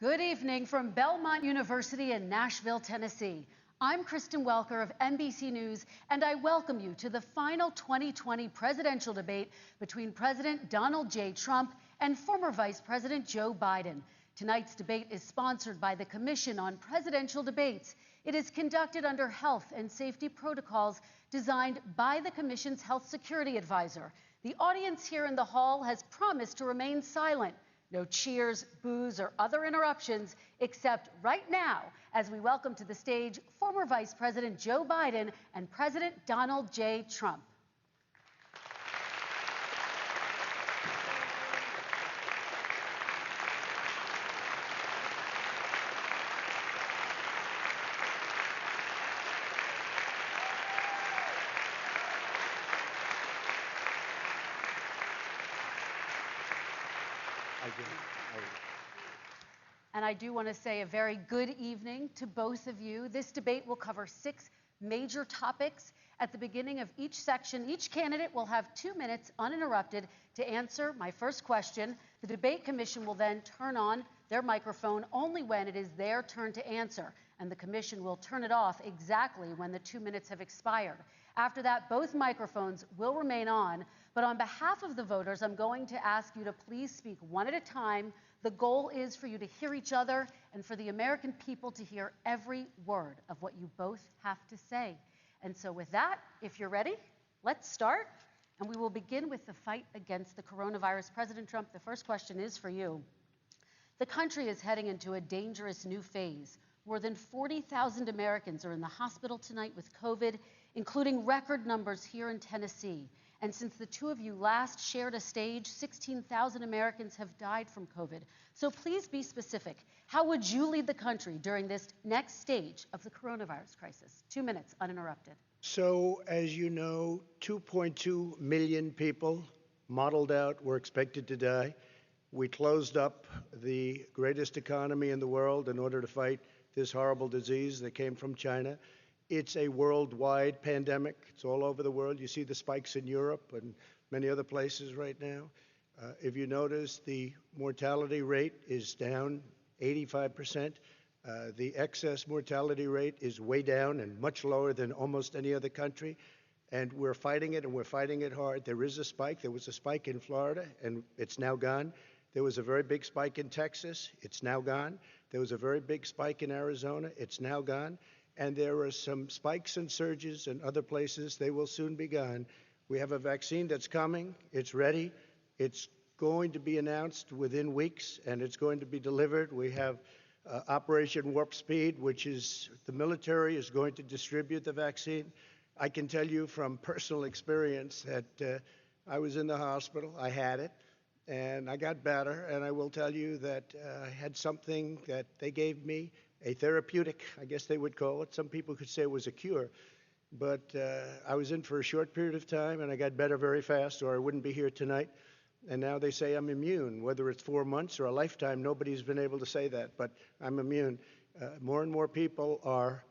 Good evening from Belmont University in Nashville, Tennessee. I'm Kristen Welker of NBC News, and I welcome you to the final 2020 presidential debate between President Donald J. Trump and former Vice President Joe Biden. Tonight's debate is sponsored by the Commission on Presidential Debates. It is conducted under health and safety protocols designed by the Commission's health security advisor. The audience here in the hall has promised to remain silent. No cheers, boos, or other interruptions, except right now, as we welcome to the stage former Vice President Joe Biden and President Donald J. Trump. And I do want to say a very good evening to both of you. This debate will cover 6 major topics. At the beginning of each section, each candidate will have 2 minutes uninterrupted to answer my first question. The debate commission will then turn on their microphone only when it is their turn to answer, and the commission will turn it off exactly when the 2 minutes have expired. After that, both microphones will remain on, but on behalf of the voters, I'm going to ask you to please speak one at a time. The goal is for you to hear each other and for the American people to hear every word of what you both have to say. And so with that, if you're ready, let's start. And we will begin with the fight against the coronavirus. President Trump, the first question is for you. The country is heading into a dangerous new phase. More than 40,000 Americans are in the hospital tonight with COVID, including record numbers here in Tennessee. And since the two of you last shared a stage, 16,000 Americans have died from COVID. So please be specific. How would you lead the country during this next stage of the coronavirus crisis? 2 minutes, uninterrupted. So, as you know, 2.2 million people modeled out were expected to die. We closed up the greatest economy in the world in order to fight this horrible disease that came from China. It's a worldwide pandemic. It's all over the world. You see the spikes in Europe and many other places right now. If you notice, the mortality rate is down 85%. The excess mortality rate is way down and much lower than almost any other country. And we're fighting it, and we're fighting it hard. There is a spike. There was a spike in Florida, and it's now gone. There was a very big spike in Texas. It's now gone. There was a very big spike in Arizona. It's now gone. And there are some spikes and surges in other places. They will soon be gone. We have a vaccine that's coming. It's ready. It's going to be announced within weeks, and it's going to be delivered. We have Operation Warp Speed, which is the military is going to distribute the vaccine. I can tell you from personal experience that I was in the hospital. I had it, and I got better. And I will tell you that I had something that they gave me, a therapeutic, I guess they would call it. Some people could say it was a cure. But I was in for a short period of time, and I got better very fast, or I wouldn't be here tonight. And now they say I'm immune. Whether it's 4 months or a lifetime, nobody's been able to say that, but I'm immune. More and more people are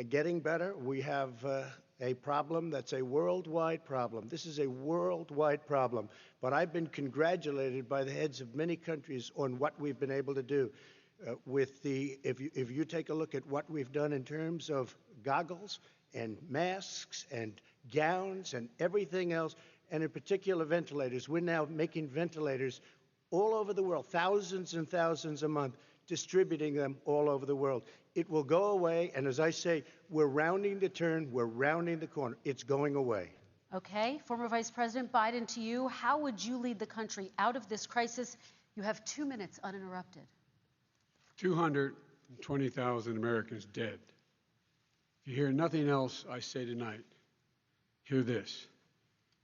getting better. We have a problem that's a worldwide problem. This is a worldwide problem. But I've been congratulated by the heads of many countries on what we've been able to do. If you take a look at what we've done in terms of goggles and masks and gowns and everything else, and in particular ventilators, we're now making ventilators all over the world, thousands and thousands a month, distributing them all over the world. It will go away, and as I say, we're rounding the turn, we're rounding the corner. It's going away. Okay, former Vice President Biden, to you, how would you lead the country out of this crisis? You have 2 minutes uninterrupted. 220,000 Americans dead. If you hear nothing else I say tonight, hear this.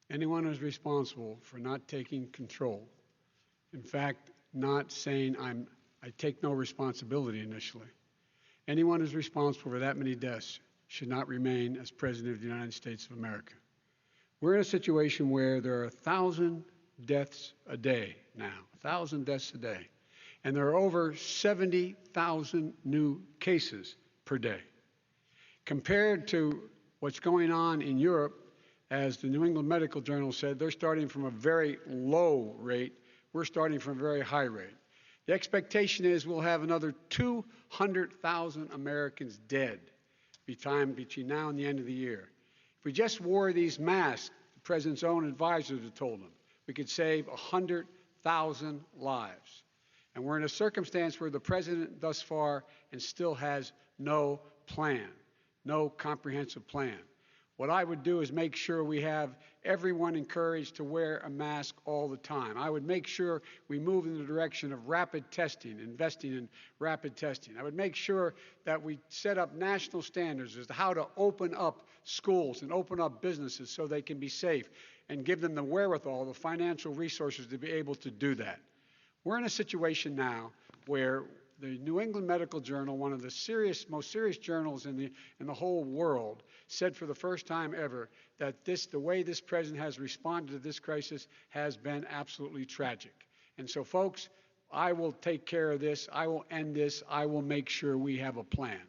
Anyone who's responsible for not taking control, in fact, not saying I take no responsibility initially, anyone who's responsible for that many deaths should not remain as President of the United States of America. We're in a situation where there are 1,000 deaths a day now, 1,000 deaths a day. And there are over 70,000 new cases per day. Compared to what's going on in Europe, as the New England Medical Journal said, they're starting from a very low rate. We're starting from a very high rate. The expectation is we'll have another 200,000 Americans dead between now and the end of the year. If we just wore these masks, the president's own advisors have told him, we could save 100,000 lives. And we're in a circumstance where the president thus far and still has no plan, no comprehensive plan. What I would do is make sure we have everyone encouraged to wear a mask all the time. I would make sure we move in the direction of rapid testing, investing in rapid testing. I would make sure that we set up national standards as to how to open up schools and open up businesses so they can be safe and give them the wherewithal, the financial resources to be able to do that. We're in a situation now where the New England Medical Journal, one of the most serious journals in the whole world, said for the first time ever that the way this president has responded to this crisis has been absolutely tragic. And so, folks, I will take care of this. I will end this. I will make sure we have a plan.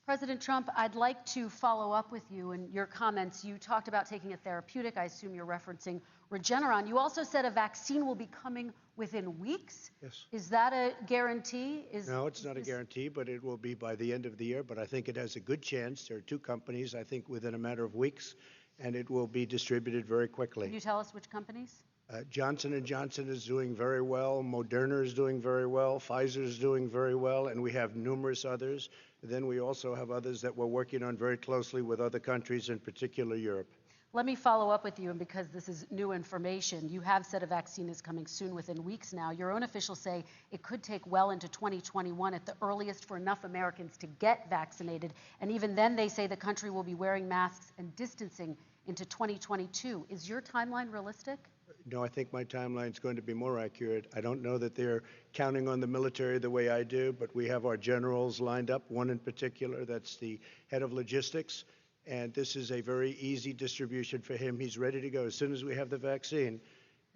President Trump, I'd like to follow up with you in your comments. You talked about taking a therapeutic. I assume you're referencing Regeneron. You also said a vaccine will be coming within weeks. Yes. Is that a guarantee? No, it's not a guarantee, but it will be by the end of the year. But I think it has a good chance. There are two companies, I think, within a matter of weeks, and it will be distributed very quickly. Can you tell us which companies? Johnson & Johnson is doing very well. Moderna is doing very well. Pfizer is doing very well, and we have numerous others. Then we also have others that we're working on very closely with other countries, in particular Europe. Let me follow up with you, and because this is new information, you have said a vaccine is coming soon, within weeks now. Your own officials say it could take well into 2021 at the earliest for enough Americans to get vaccinated. And even then, they say the country will be wearing masks and distancing into 2022. Is your timeline realistic? No, I think my timeline is going to be more accurate. I don't know that they're counting on the military the way I do, but we have our generals lined up, one in particular that's the head of logistics. And this is a very easy distribution for him. He's ready to go as soon as we have the vaccine.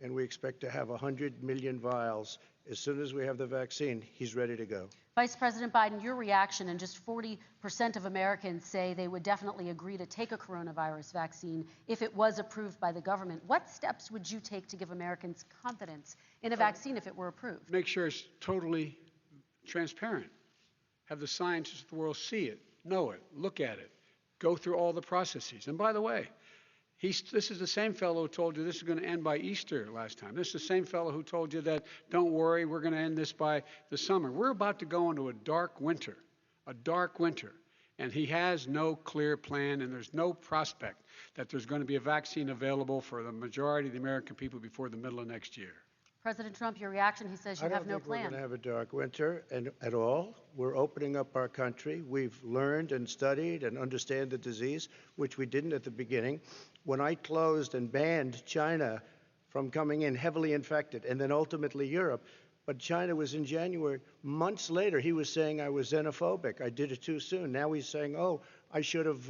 And we expect to have 100 million vials. As soon as we have the vaccine, he's ready to go. Vice President Biden, your reaction, and just 40% of Americans say they would definitely agree to take a coronavirus vaccine if it was approved by the government. What steps would you take to give Americans confidence in a vaccine if it were approved? Make sure it's totally transparent. Have the scientists of the world see it, know it, look at it. Go through all the processes. And by the way, this is the same fellow who told you this is going to end by Easter last time. This is the same fellow who told you that, don't worry, we're going to end this by the summer. We're about to go into a dark winter. And he has no clear plan, and there's no prospect that there's going to be a vaccine available for the majority of the American people before the middle of next year. President Trump, your reaction, he says you have no plan. I don't think we're going to have a dark winter at all. We're opening up our country. We've learned and studied and understand the disease, which we didn't at the beginning. When I closed and banned China from coming in heavily infected, and then ultimately Europe, but China was in January. Months later, he was saying I was xenophobic. I did it too soon. Now he's saying, oh, I should have,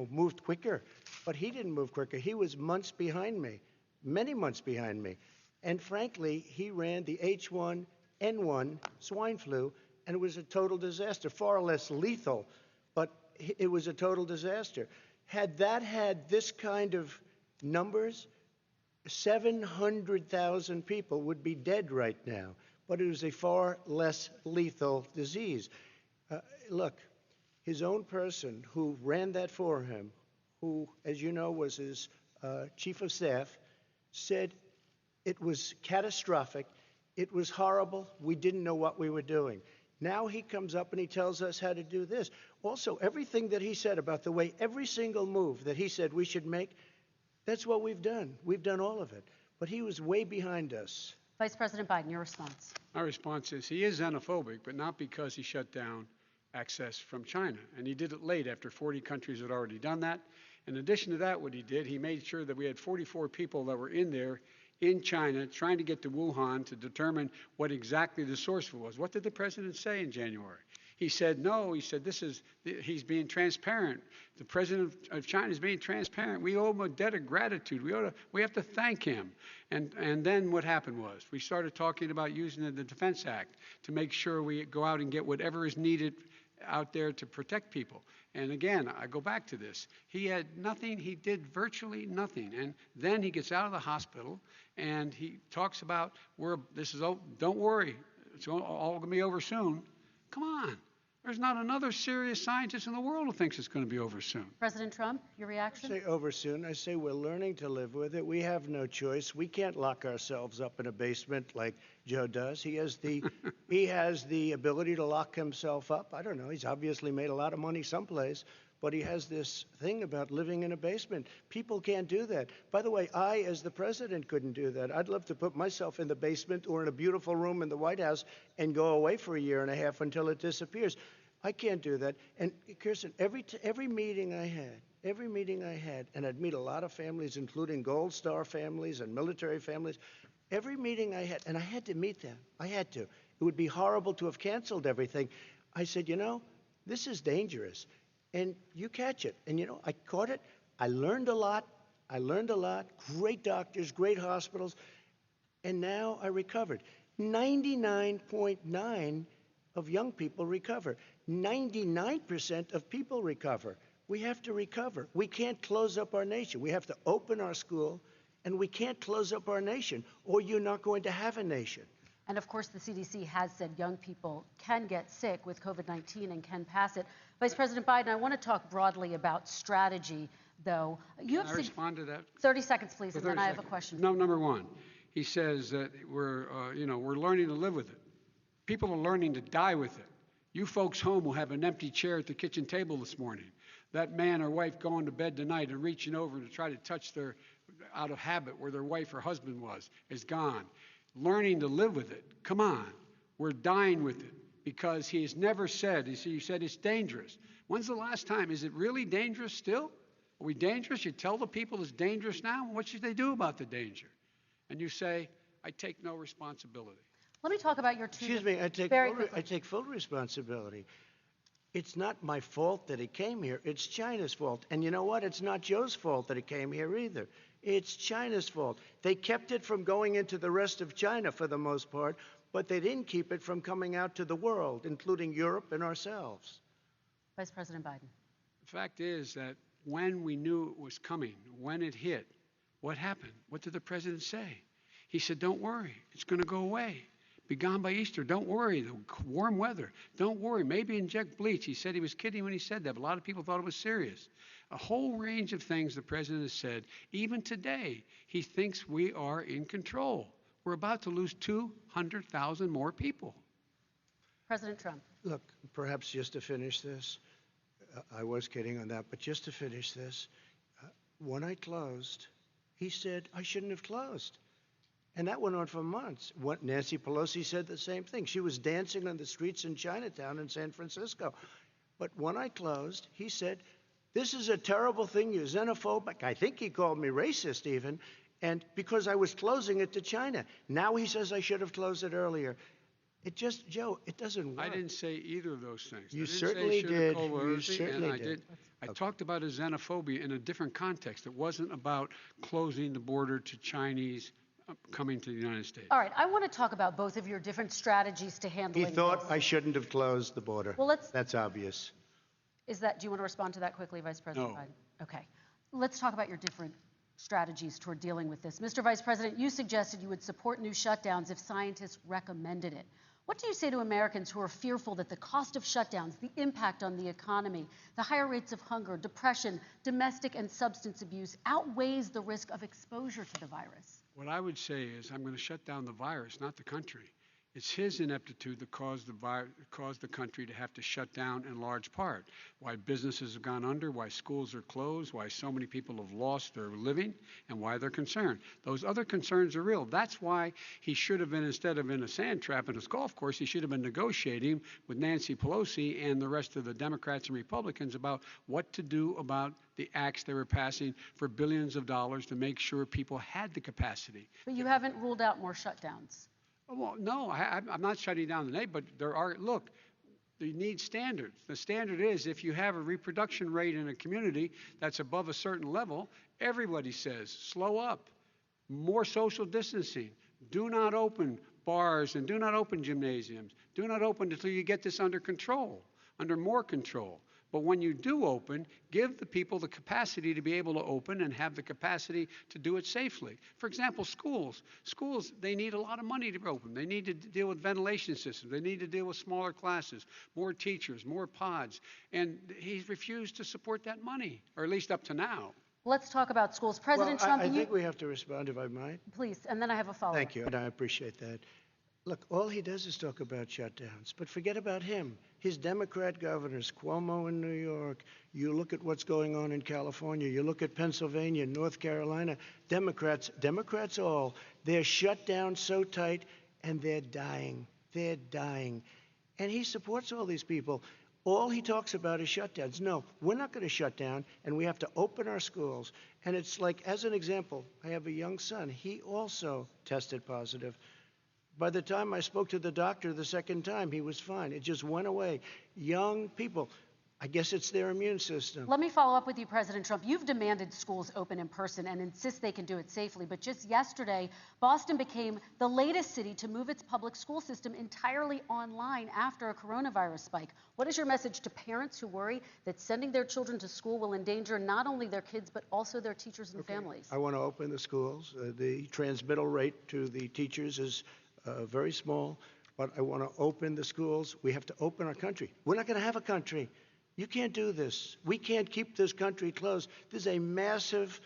moved quicker. But he didn't move quicker. He was months behind me, many months behind me. And frankly, he ran the H1N1 swine flu, and it was a total disaster, far less lethal, but it was a total disaster. Had that had this kind of numbers, 700,000 people would be dead right now, but it was a far less lethal disease. Look, his own person who ran that for him, who, as you know, was his chief of staff, said it was catastrophic. It was horrible. We didn't know what we were doing. Now he comes up and he tells us how to do this. Also, everything that he said about the way every single move that he said we should make, that's what we've done. We've done all of it. But he was way behind us. Vice President Biden, your response. My response is he is xenophobic, but not because he shut down access from China. And he did it late after 40 countries had already done that. In addition to that, what he did, he made sure that we had 44 people that were in there in China trying to get to Wuhan to determine what exactly the source was. What did the president say in January? He said, no, he said, he's being transparent. The president of China is being transparent. We owe him a debt of gratitude. We have to thank him. And then what happened was we started talking about using the Defense Act to make sure we go out and get whatever is needed out there to protect people. And again, I go back to this. He had nothing. He did virtually nothing. And then he gets out of the hospital and he talks about don't worry, it's all going to be over soon. Come on. There's not another serious scientist in the world who thinks it's going to be over soon. President Trump, your I reaction? say over soon. I say we're learning to live with it. We have no choice. We can't lock ourselves up in a basement like Joe does. He has the ability to lock himself up. I don't know. He's obviously made a lot of money someplace, but he has this thing about living in a basement. People can't do that. By the way, I, as the president, couldn't do that. I'd love to put myself in the basement or in a beautiful room in the White House and go away for a year and a half until it disappears. I can't do that. And Kirsten, every meeting I had, and I'd meet a lot of families, including Gold Star families and military families, every meeting I had, and I had to meet them. I had to. It would be horrible to have canceled everything. I said, this is dangerous. And you catch it. And, I caught it. I learned a lot. Great doctors, great hospitals. And now I recovered. 99.9 of young people recover. 99% of people recover. We have to recover. We can't close up our nation. We have to open our school, and we can't close up our nation, or you're not going to have a nation. And of course, the CDC has said young people can get sick with COVID-19 and can pass it. Vice President Biden, I want to talk broadly about strategy, though. Can I respond to that? 30 seconds, please, and then I have a 30 seconds. question. No, number one, he says that we're learning to live with it. People are learning to die with it. You folks home will have an empty chair at the kitchen table this morning. That man or wife going to bed tonight and reaching over to try to touch out of habit where their wife or husband is gone. Learning to live with it. Come on. We're dying with it because he has never said, you said it's dangerous. When's the last time? Is it really dangerous still? Are we dangerous? You tell the people it's dangerous now? What should they do about the danger? And you say, I take no responsibility. Let me talk about your two. Excuse me, I take full responsibility. It's not my fault that it came here. It's China's fault. And you know what? It's not Joe's fault that it came here either. It's China's fault. They kept it from going into the rest of China for the most part, but they didn't keep it from coming out to the world, including Europe and ourselves. Vice President Biden. The fact is that when we knew it was coming, when it hit, what happened? What did the president say? He said, don't worry. It's going to go away. Be gone by Easter. Don't worry. The warm weather. Don't worry. Maybe inject bleach. He said he was kidding when he said that, but a lot of people thought it was serious. A whole range of things the president has said. Even today, he thinks we are in control. We're about to lose 200,000 more people. President Trump. Look, perhaps just to finish this, I was kidding on that, but just to finish this, when I closed, he said I shouldn't have closed. And that went on for months. Nancy Pelosi said the same thing. She was dancing on the streets in Chinatown in San Francisco. But when I closed, he said, this is a terrible thing. You're xenophobic. I think he called me racist even. And because I was closing it to China. Now he says I should have closed it earlier. Joe, it doesn't work. I didn't say either of those things. You certainly did. You certainly did. I talked about a xenophobia in a different context. It wasn't about closing the border to Chinese coming to the United States. All right, I want to talk about both of your different strategies to handling He thought this. I shouldn't have closed the border. Well, that's obvious. Do you want to respond to that quickly, Vice President No. Biden? Okay. Let's talk about your different strategies toward dealing with this. Mr. Vice President, you suggested you would support new shutdowns if scientists recommended it. What do you say to Americans who are fearful that the cost of shutdowns, the impact on the economy, the higher rates of hunger, depression, domestic and substance abuse outweighs the risk of exposure to the virus? What I would say is I'm going to shut down the virus, not the country. It's his ineptitude that caused the country to have to shut down in large part. Why businesses have gone under, why schools are closed, why so many people have lost their living, and why they're concerned. Those other concerns are real. That's why he should have been, instead of in a sand trap in a golf course, he should have been negotiating with Nancy Pelosi and the rest of the Democrats and Republicans about what to do about the acts they were passing for billions of dollars to make sure people had the capacity. But you haven't ruled out more shutdowns. Well, no, I'm not shutting down the neighborhood, but you need standards. The standard is if you have a reproduction rate in a community that's above a certain level, everybody says, slow up, more social distancing, do not open bars and do not open gymnasiums, do not open until you get this under control. under more control. But when you do open, give the people the capacity to be able to open and have the capacity to do it safely. For example, schools. Schools, they need a lot of money to open. They need to deal with ventilation systems. They need to deal with smaller classes, more teachers, more pods. And he's refused to support that money, or at least up to now. Let's talk about schools. President Trump, I think we have to respond, if I might. please, and then I have a follow-up. Thank you, and I appreciate that. Look, all he does is talk about shutdowns, but forget about him. His Democrat governors, Cuomo in New York, you look at what's going on in California, you look at Pennsylvania, North Carolina, Democrats all, they're shut down so tight and they're dying. They're dying. And he supports all these people. All he talks about is shutdowns. No, we're not going to shut down, and we have to open our schools. And it's like, as an example, I have a young son. He also tested positive. By the time I spoke to the doctor the second time, he was fine. It just went away. Young people, I guess it's their immune system. Let me follow up with you, President Trump. You've demanded schools open in person and insist they can do it safely. But just yesterday, Boston became the latest city to move its public school system entirely online after a coronavirus spike. What is your message to parents who worry that sending their children to school will endanger not only their kids, but also their teachers and families? I want to open the schools. The transmittal rate to the teachers is very small, but I want to open the schools. We have to open our country. We're not going to have a country. You can't do this. We can't keep this country closed. This is a massive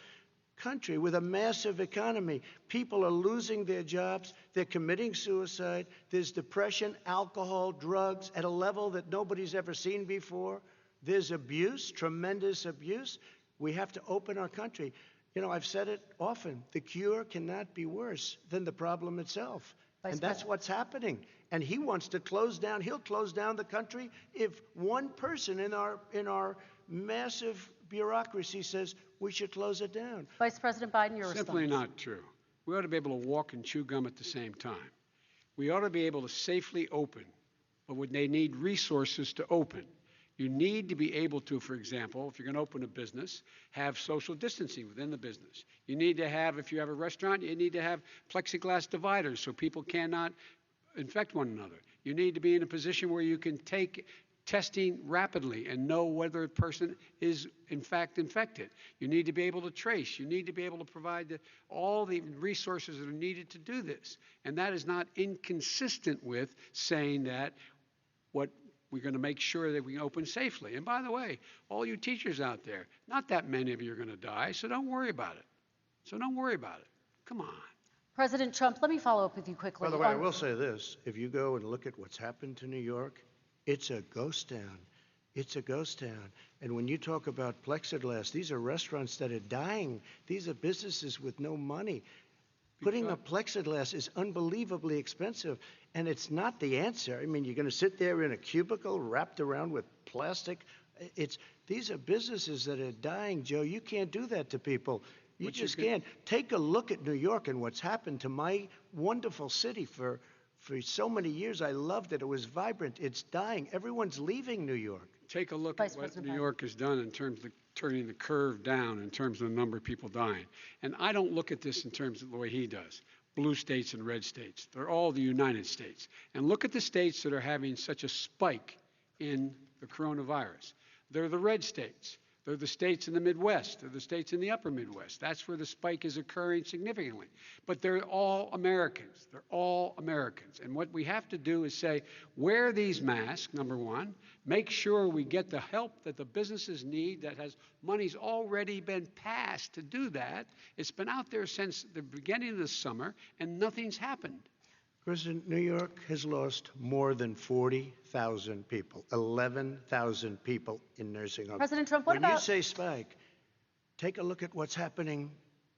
country with a massive economy. People are losing their jobs. They're committing suicide. There's depression, alcohol, drugs at a level that nobody's ever seen before. There's abuse, tremendous abuse. We have to open our country. You know, I've said it often. The cure cannot be worse than the problem itself. And that's what's happening. And he wants to close down. He'll close down the country if one person in our massive bureaucracy says we should close it down. Vice President Biden, your response. Simply not true. We ought to be able to walk and chew gum at the same time. We ought to be able to safely open, but would they need resources to open? You need to be able to, for example, if you're going to open a business, have social distancing within the business. You need to have, if you have a restaurant, you need to have plexiglass dividers so people cannot infect one another. You need to be in a position where you can take testing rapidly and know whether a person is in fact infected. You need to be able to trace. You need to be able to provide all the resources that are needed to do this. And that is not inconsistent with saying that we're going to make sure that we open safely. And by the way, all you teachers out there, not that many of you are going to die, so don't worry about it. Come on. President Trump, let me follow up with you quickly. By the way, I will say this. If you go and look at what's happened to New York, it's a ghost town. It's a ghost town. And when you talk about plexiglass, these are restaurants that are dying. These are businesses with no money. Putting up plexiglass is unbelievably expensive, and it's not the answer. I mean, you're going to sit there in a cubicle wrapped around with plastic. These are businesses that are dying, Joe. You can't do that to people. You just can't. Take a look at New York and what's happened to my wonderful city for so many years. I loved it. It was vibrant. It's dying. Everyone's leaving New York. Take a look at what New York has done in terms of turning the curve down in terms of the number of people dying. And I don't look at this in terms of the way he does. Blue states and red states. They're all the United States. And look at the states that are having such a spike in the coronavirus. They're the red states. They're the states in the Midwest. They're the states in the upper Midwest. That's where the spike is occurring significantly. But they're all Americans. They're all Americans. And what we have to do is say, wear these masks, number one. Make sure we get the help that the businesses need that has money's already been passed to do that. It's been out there since the beginning of the summer, and nothing's happened. President, New York has lost more than 40,000 people, 11,000 people in nursing homes. President Trump, what when you say spike, take a look at what's happening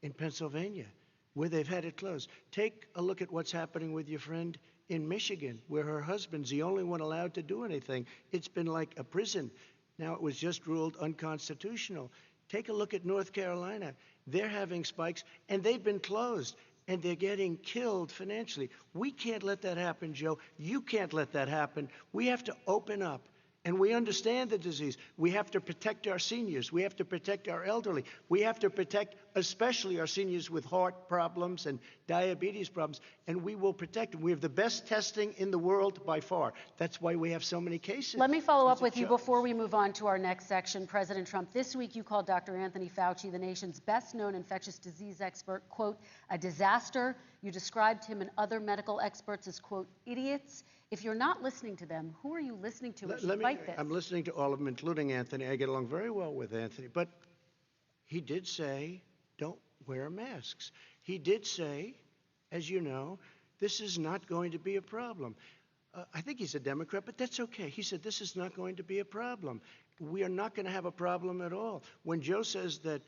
in Pennsylvania, where they've had it closed. Take a look at what's happening with your friend in Michigan, where her husband's the only one allowed to do anything. It's been like a prison. Now it was just ruled unconstitutional. Take a look at North Carolina. They're having spikes, and they've been closed. And they're getting killed financially. We can't let that happen, Joe. You can't let that happen. We have to open up. And we understand the disease. We have to protect our seniors. We have to protect our elderly. We have to protect especially our seniors with heart problems and diabetes problems. And we will protect them. We have the best testing in the world by far. That's why we have so many cases. Let me follow up with you before we move on to our next section. President Trump, this week you called Dr. Anthony Fauci, the nation's best-known infectious disease expert, quote, a disaster. You described him and other medical experts as, quote, idiots. If you're not listening to them, who are you listening to as you fight this? I'm listening to all of them, including Anthony. I get along very well with Anthony. But he did say, don't wear masks. He did say, as you know, this is not going to be a problem. I think he's a Democrat, but that's okay. He said this is not going to be a problem. We are not going to have a problem at all. When Joe says that,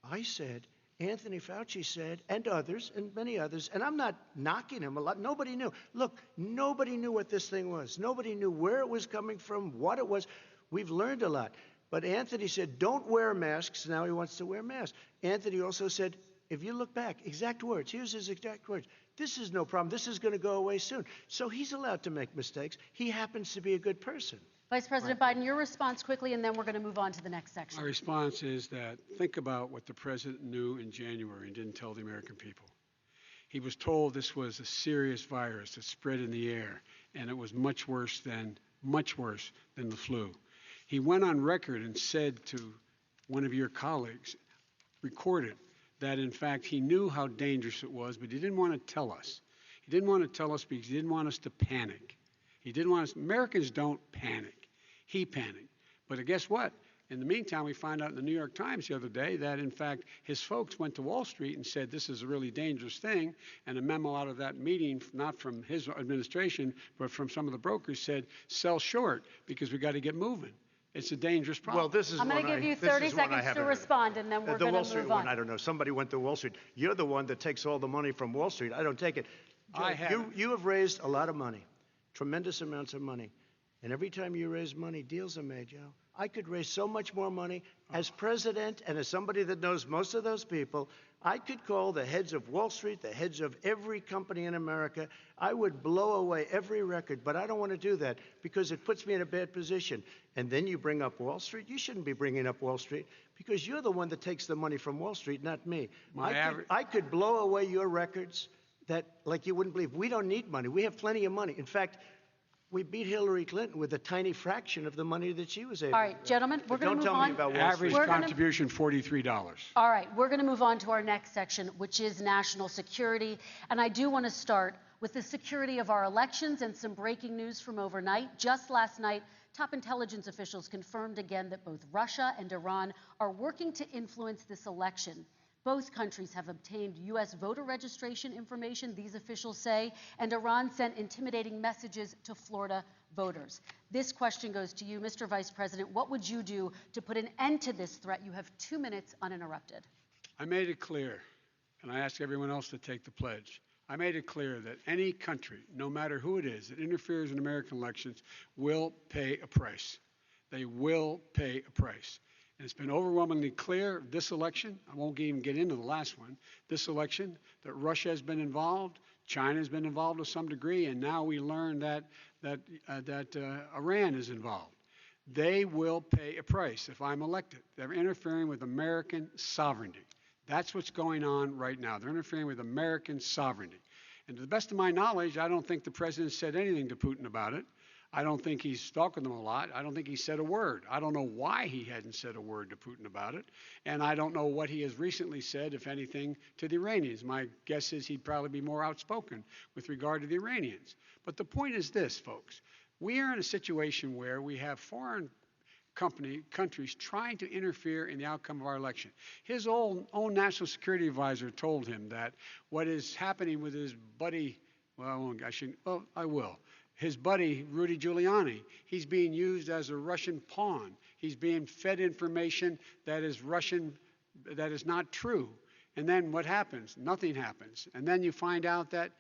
I said, Anthony Fauci said, and others, and many others, and I'm not knocking him a lot. Nobody knew. Look, nobody knew what this thing was. Nobody knew where it was coming from, what it was. We've learned a lot. But Anthony said, don't wear masks. Now he wants to wear masks. Anthony also said, if you look back, exact words, here's his exact words. This is no problem. This is going to go away soon. So he's allowed to make mistakes. He happens to be a good person. Vice President Biden, your response quickly, and then we're going to move on to the next section. My response is that think about what the president knew in January and didn't tell the American people. He was told this was a serious virus that spread in the air, and it was much worse than the flu. He went on record and said to one of your colleagues, recorded, that in fact he knew how dangerous it was, but he didn't want to tell us. He didn't want to tell us because he didn't want us to panic. He didn't want us. Americans don't panic. He panicked. But guess what? In the meantime, we found out in the New York Times the other day that, in fact, his folks went to Wall Street and said this is a really dangerous thing. And a memo out of that meeting, not from his administration, but from some of the brokers, said sell short because we got to get moving. It's a dangerous problem. Well, this is I'm going to give you 30 seconds to respond, and then we're going to move on. The Wall Street one, I don't know. Somebody went to Wall Street. You're the one that takes all the money from Wall Street. I don't take it. Joe, you have raised a lot of money, tremendous amounts of money. And every time you raise money, deals are made, Joe. I could raise so much more money. As president and as somebody that knows most of those people, I could call the heads of Wall Street, the heads of every company in America. I would blow away every record, but I don't want to do that because it puts me in a bad position. And then you bring up Wall Street. You shouldn't be bringing up Wall Street because you're the one that takes the money from Wall Street, not me. I could blow away your records that, like you wouldn't believe. We don't need money. We have plenty of money. In fact, we beat Hillary Clinton with a tiny fraction of the money that she was able to. All right, gentlemen, we're going to move on. Don't tell me about Wall Street. Average contribution, $43. All right, we're going to move on to our next section, which is national security. And I do want to start with the security of our elections and some breaking news from overnight. Just last night, top intelligence officials confirmed again that both Russia and Iran are working to influence this election. Both countries have obtained U.S. voter registration information, these officials say, and Iran sent intimidating messages to Florida voters. This question goes to you, Mr. Vice President. What would you do to put an end to this threat? You have 2 minutes uninterrupted. I made it clear, and I ask everyone else to take the pledge. I made it clear that any country, no matter who it is, that interferes in American elections will pay a price. They will pay a price. And it's been overwhelmingly clear this election, I won't even get into the last one, this election, that Russia has been involved, China has been involved to some degree, and now we learn that Iran is involved. They will pay a price if I'm elected. They're interfering with American sovereignty. That's what's going on right now. They're interfering with American sovereignty. And to the best of my knowledge, I don't think the president said anything to Putin about it. I don't think he's stalking them a lot. I don't think he said a word. I don't know why he hadn't said a word to Putin about it. And I don't know what he has recently said, if anything, to the Iranians. My guess is he'd probably be more outspoken with regard to the Iranians. But the point is this, folks. We are in a situation where we have foreign countries trying to interfere in the outcome of our election. His own national security advisor told him that what is happening with his buddy, I will. His buddy, Rudy Giuliani, he's being used as a Russian pawn. He's being fed information that is Russian, that is not true. And then what happens? Nothing happens. And then you find out that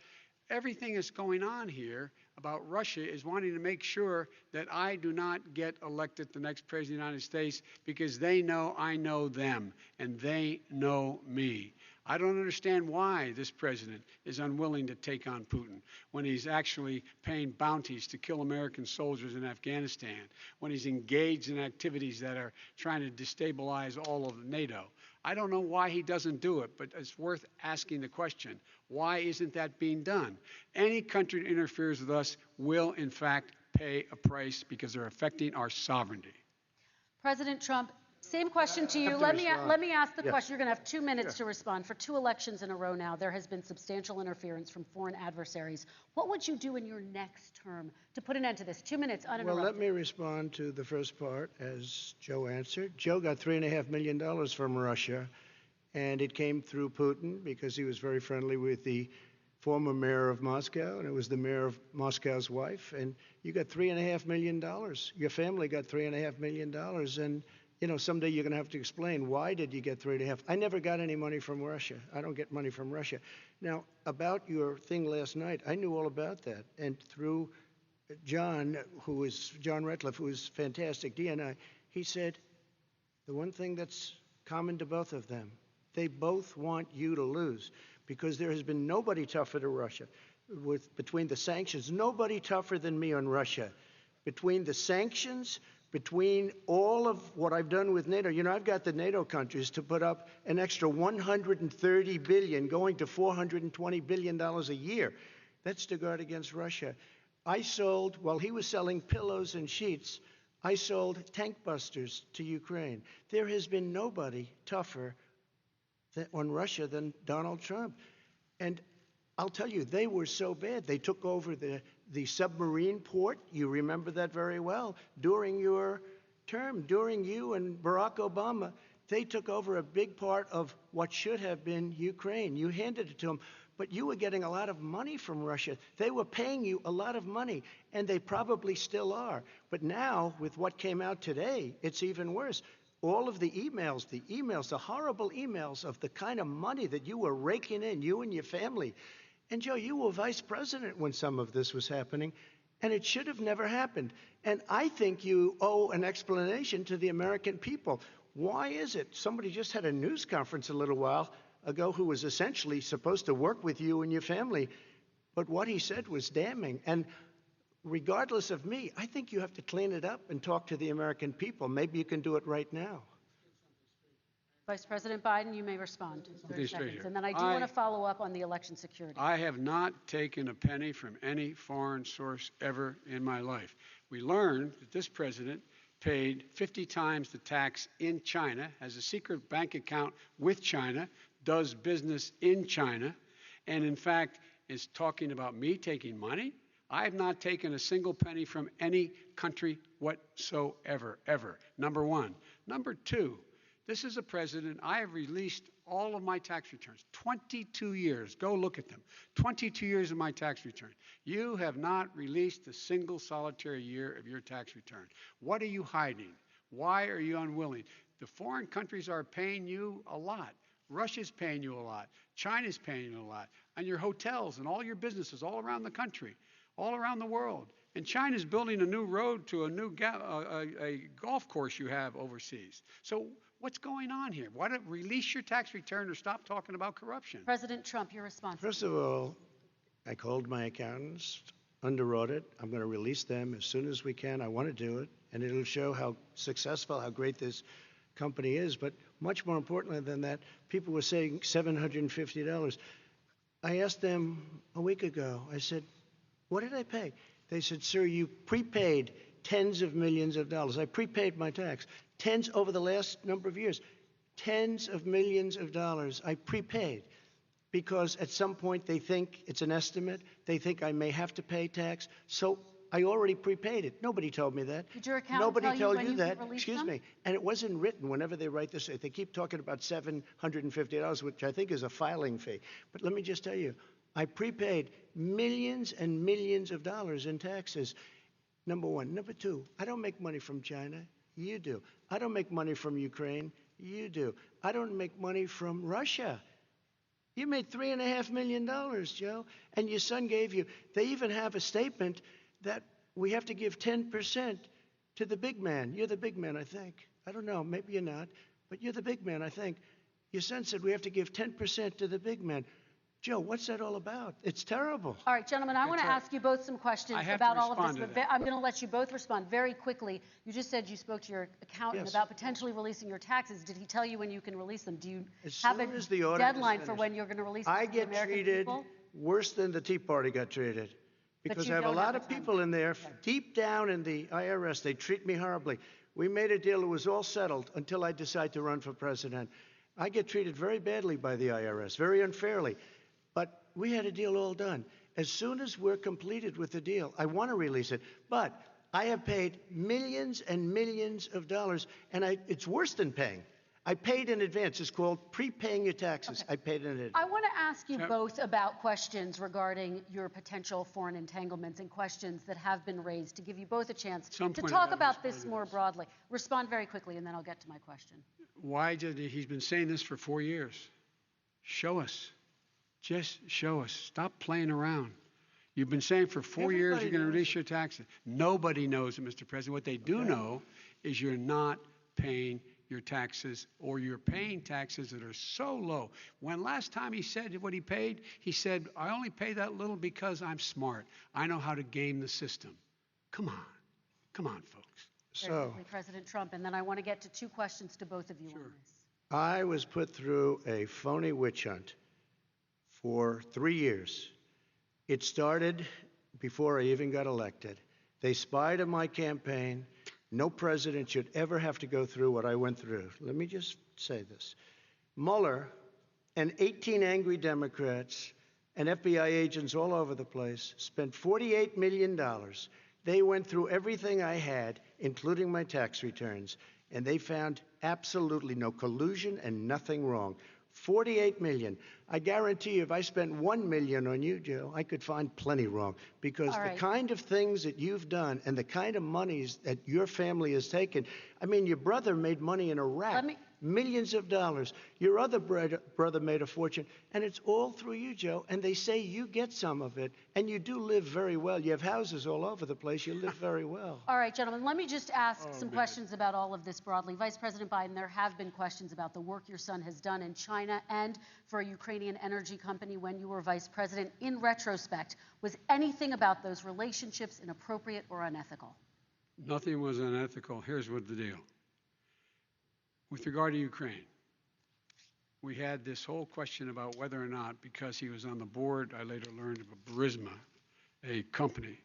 everything that's going on here about Russia is wanting to make sure that I do not get elected the next president of the United States because they know I know them and they know me. I don't understand why this president is unwilling to take on Putin when he's actually paying bounties to kill American soldiers in Afghanistan, when he's engaged in activities that are trying to destabilize all of NATO. I don't know why he doesn't do it, but it's worth asking the question, why isn't that being done? Any country that interferes with us will, in fact, pay a price because they're affecting our sovereignty. President Trump, same question to you. Let me ask the question. You're going to have 2 minutes to respond. For 2 elections in a row now, there has been substantial interference from foreign adversaries. What would you do in your next term to put an end to this? 2 minutes uninterrupted. Well, let me respond to the first part as Joe answered. Joe got $3.5 million from Russia, and it came through Putin because he was very friendly with the former mayor of Moscow, and it was the mayor of Moscow's wife. And you got $3.5 million. Your family got $3.5 million, and you know, someday you're going to have to explain, why did you get 3.5? I never got any money from Russia. I don't get money from Russia. Now, about your thing last night, I knew all about that. And through John Ratcliffe, who is fantastic, DNI, he said, the one thing that's common to both of them, they both want you to lose, because there has been nobody tougher to Russia. Between the sanctions, nobody tougher than me on Russia. Between the sanctions, between all of what I've done with NATO, you know, I've got the NATO countries to put up an extra $130 billion, going to $420 billion a year. That's to guard against Russia. I sold, while he was selling pillows and sheets, I sold tank busters to Ukraine. There has been nobody tougher on Russia than Donald Trump. And I'll tell you, they were so bad. They took over the submarine port. You remember that very well. During your term, during you and Barack Obama, they took over a big part of what should have been Ukraine. You handed it to them, but you were getting a lot of money from Russia. They were paying you a lot of money, and they probably still are. But now, with what came out today, it's even worse. All of the emails, the horrible emails of the kind of money that you were raking in, you and your family. And Joe, you were vice president when some of this was happening, and it should have never happened. And I think you owe an explanation to the American people. Why is it? Somebody just had a news conference a little while ago who was essentially supposed to work with you and your family, but what he said was damning. And regardless of me, I think you have to clean it up and talk to the American people. Maybe you can do it right now. Vice President Biden, you may respond. 30 seconds. And then I do want to follow up on the election security. I have not taken a penny from any foreign source ever in my life. We learned that this president paid 50 times the tax in China, has a secret bank account with China, does business in China, and in fact is talking about me taking money. I have not taken a single penny from any country whatsoever, ever. Number one. Number two, this is a president, I have released all of my tax returns, 22 years. Go look at them. 22 years of my tax return. You have not released a single solitary year of your tax return. What are you hiding? Why are you unwilling? The foreign countries are paying you a lot. Russia's paying you a lot. China's paying you a lot. And your hotels and all your businesses all around the country, all around the world. And China's building a new road to a new a golf course you have overseas. So what's going on here? Why don't release your tax return or stop talking about corruption? President Trump, your response. First of all, I called my accountants under audit. I'm going to release them as soon as we can. I want to do it, and it'll show how successful, how great this company is. But much more importantly than that, people were saying $750. I asked them a week ago, I said, what did I pay? They said, sir, you prepaid tens of millions of dollars. I prepaid my tax. Tens over the last number of years. Tens of millions of dollars I prepaid because at some point they think it's an estimate. They think I may have to pay tax. So I already prepaid it. Nobody told me that. Did your accountant Nobody tell told when you that. Release Excuse them? me. And it wasn't written whenever they write this. They keep talking about $750, which I think is a filing fee. But let me just tell you, I prepaid millions and millions of dollars in taxes. Number one. Number two, I don't make money from China. You do. I don't make money from Ukraine. You do. I don't make money from Russia. You made $3.5 million, Joe, and your son gave you. They even have a statement that we have to give 10% to the big man. You're the big man, I think. I don't know. Maybe you're not, but you're the big man, I think. Your son said we have to give 10% to the big man. Joe, what's that all about? It's terrible. All right, gentlemen, I want to ask you both some questions I have about to all of this, respond to but I'm going to let you both respond very quickly. You just said you spoke to your accountant Yes. about potentially releasing your taxes. Did he tell you when you can release them? Do you As have soon a as the audit is deadline for finished. when you're going to release them I to the get American treated people? worse than the Tea Party got treated. Because you I have a don't lot have of the time. people in there, deep down in the IRS, they treat me horribly. We made a deal, it was all settled until I decide to run for president. I get treated very badly by the IRS, very unfairly. But we had a deal all done. As soon as we're completed with the deal, I want to release it. But I have paid millions and millions of dollars, and it's worse than paying. I paid in advance. It's called prepaying your taxes. I paid in advance. I want to ask you Yep. both about questions regarding your potential foreign entanglements and questions that have been raised to give you both a chance Some to point talk about about respond this to more this. broadly. Respond very quickly, and then I'll get to my question. Why did he's been saying this for 4 years? Show us. Just show us. Stop playing around. You've been saying for 4 years Everybody you're going to knows release your taxes. Nobody knows it, Mr. President. What they do know is you're not paying your taxes, or you're paying taxes that are so low. When last time he said what he paid, he said, I only pay that little because I'm smart. I know how to game the system. Come on. Come on, folks. Very So quickly, President Trump, and then I want to get to two questions to both of you on this. I was put through a phony witch hunt for 3 years. It started before I even got elected. They spied on my campaign. No president should ever have to go through what I went through. Let me just say this. Mueller and 18 angry Democrats and FBI agents all over the place spent $48 million. They went through everything I had, including my tax returns, and they found absolutely no collusion and nothing wrong. 48 million. I guarantee you, if I spent 1 million on you, Joe, I could find plenty wrong. Because All right. the kind of things that you've done and the kind of monies that your family has taken, I mean, your brother made money in Iraq, millions of dollars. Your other brother made a fortune, and it's all through you, Joe. And they say you get some of it, and you do live very well. You have houses all over the place. You live very well. All right, gentlemen, let me just ask some questions about all of this broadly. Vice President Biden, there have been questions about the work your son has done in China and for a Ukrainian energy company when you were vice president. In retrospect, was anything about those relationships inappropriate or unethical? Nothing was unethical. Here's what the deal. With regard to Ukraine, we had this whole question about whether or not, because he was on the board, I later learned of Burisma, a company,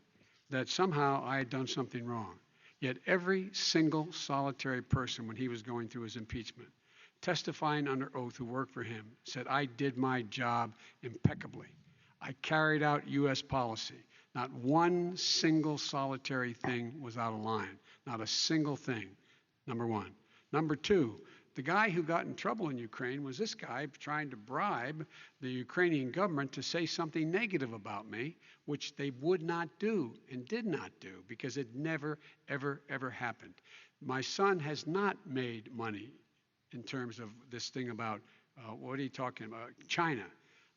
that somehow I had done something wrong. Yet every single solitary person, when he was going through his impeachment, testifying under oath who worked for him, said, I did my job impeccably. I carried out U.S. policy. Not one single solitary thing was out of line. Not a single thing, number one. Number two, the guy who got in trouble in Ukraine was this guy trying to bribe the Ukrainian government to say something negative about me, which they would not do and did not do because it never, ever, ever happened. My son has not made money in terms of this thing about, what are you talking about, China.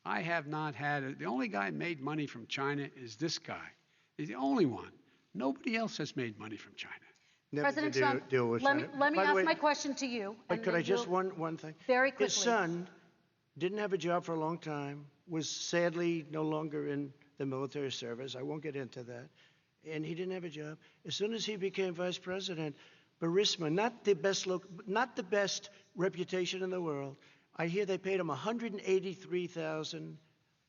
I have not had it. The only guy who made money from China is this guy. He's the only one. Nobody else has made money from China. Never President did Trump, deal with let me China. By the ask way, my question to you. But and could then I just you'll- one thing? Very quickly. His son didn't have a job for a long time, was sadly no longer in the military service. I won't get into that. And he didn't have a job. As soon as he became vice president, Burisma, not the best reputation in the world. I hear they paid him $183,000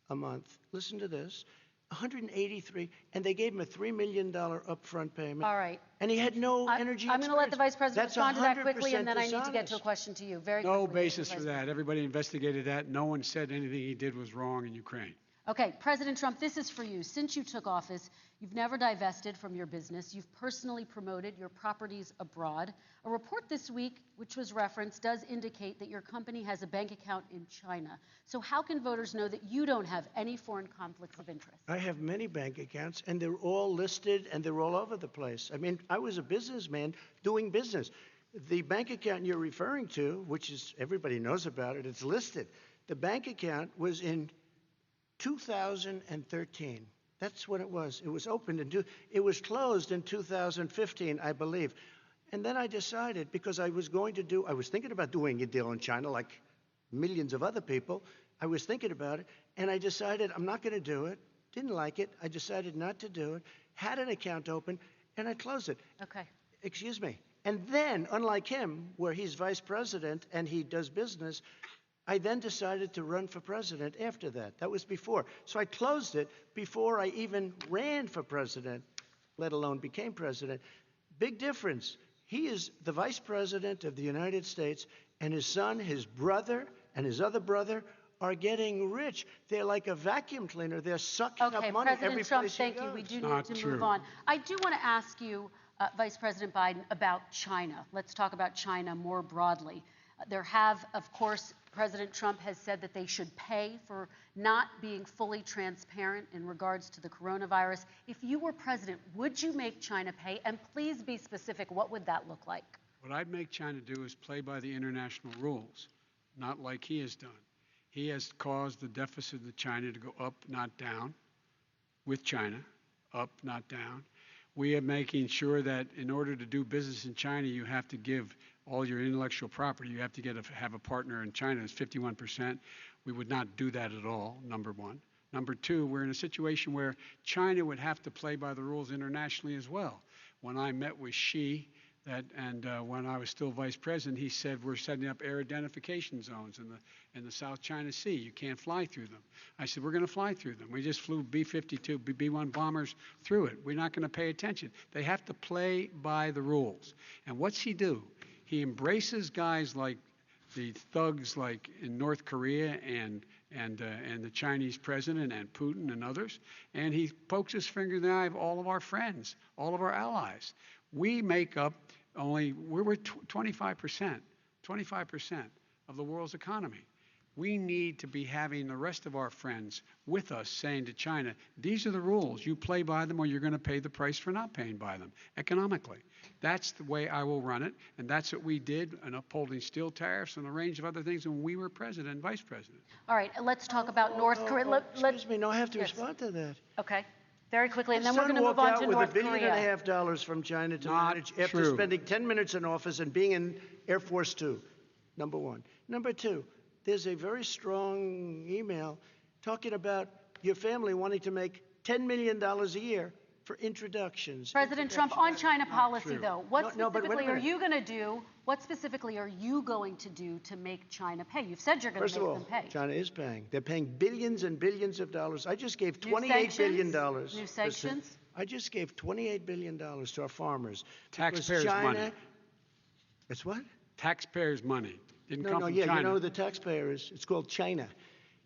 a month. Listen to this. 183, and they gave him a $3 million upfront payment. All right. And he had no energy I'm going to let the vice president That's respond to that quickly, 100% and then I need to get to a dishonest. question to you. Very No quickly. basis Mr. for Vice that. Everybody investigated that. No one said anything he did was wrong in Ukraine. Okay, President Trump, this is for you. Since you took office, you've never divested from your business. You've personally promoted your properties abroad. A report this week, which was referenced, does indicate that your company has a bank account in China. So how can voters know that you don't have any foreign conflicts of interest? I have many bank accounts, and they're all listed, and they're all over the place. I mean, I was a businessman doing business. The bank account you're referring to, which is everybody knows about it, it's listed. The bank account was in 2013. That's when it was. It was opened it was closed in 2015, I believe. And then I decided, because I was thinking about doing a deal in China, like millions of other people. I was thinking about it, and I decided I'm not going to do it. Didn't like it. I decided not to do it. Had an account open, and I closed it. Okay. Excuse me. And then, unlike him, where he's vice president and he does business, I then decided to run for president after that. That was before. So I closed it before I even ran for president, let alone became president. Big difference. He is the vice president of the United States, and his son, his brother, and his other brother are getting rich. They're like a vacuum cleaner. They're sucking Okay, up money President every Trump, place he thank you. goes. We do Not need to move true. on. I do want to ask you, Vice President Biden, about China. Let's talk about China more broadly. Of course, President Trump has said that they should pay for not being fully transparent in regards to the coronavirus. If you were president, would you make China pay? And please be specific. What would that look like? What I'd make China do is play by the international rules, not like he has done. He has caused the deficit of China to go up, not down, with China, up, not down. We are making sure that in order to do business in China, you have to give all your intellectual property. You have to have a partner in China. It's 51%. We would not do that at all, number one. Number two, we're in a situation where China would have to play by the rules internationally as well. When I met with Xi, when I was still vice president, he said we're setting up air identification zones in the South China Sea. You can't fly through them. I said we're going to fly through them. We just flew B-52, B-1 bombers through it. We're not going to pay attention. They have to play by the rules. And what's he do? He embraces guys like the thugs like in North Korea and the Chinese president and Putin and others, and he pokes his finger in the eye of all of our friends, all of our allies. We make up we're 25% of the world's economy. We need to be having the rest of our friends with us saying to China, these are the rules. You play by them or you're going to pay the price for not paying by them economically. That's the way I will run it, and that's what we did in upholding steel tariffs and a range of other things when we were president and vice president. All right, let's talk about North Korea. Excuse me, no, I have to Yes. respond to that. Okay, very quickly, and then His we're son going to move walked on out to with North $1.5 billion Korea. from China to Not manage after true. spending 10 minutes in office and being in Air Force Two, number one. Number two, there's a very strong email talking about your family wanting to make $10 million a year for introductions. President Trump, on China policy, true. though, what No, but wait a specifically are minute. you going to do? What specifically are you going to do to make China pay? You've said you're going First to of make all, them pay. China is paying. They're paying billions and billions of dollars. I just gave New $28 billion. sanctions? New sanctions? I just gave $28 billion to our farmers. Taxpayers' Because China, money. It's what? Taxpayers' money. Didn't come from Yeah, China. you know who the taxpayer is. It's called China.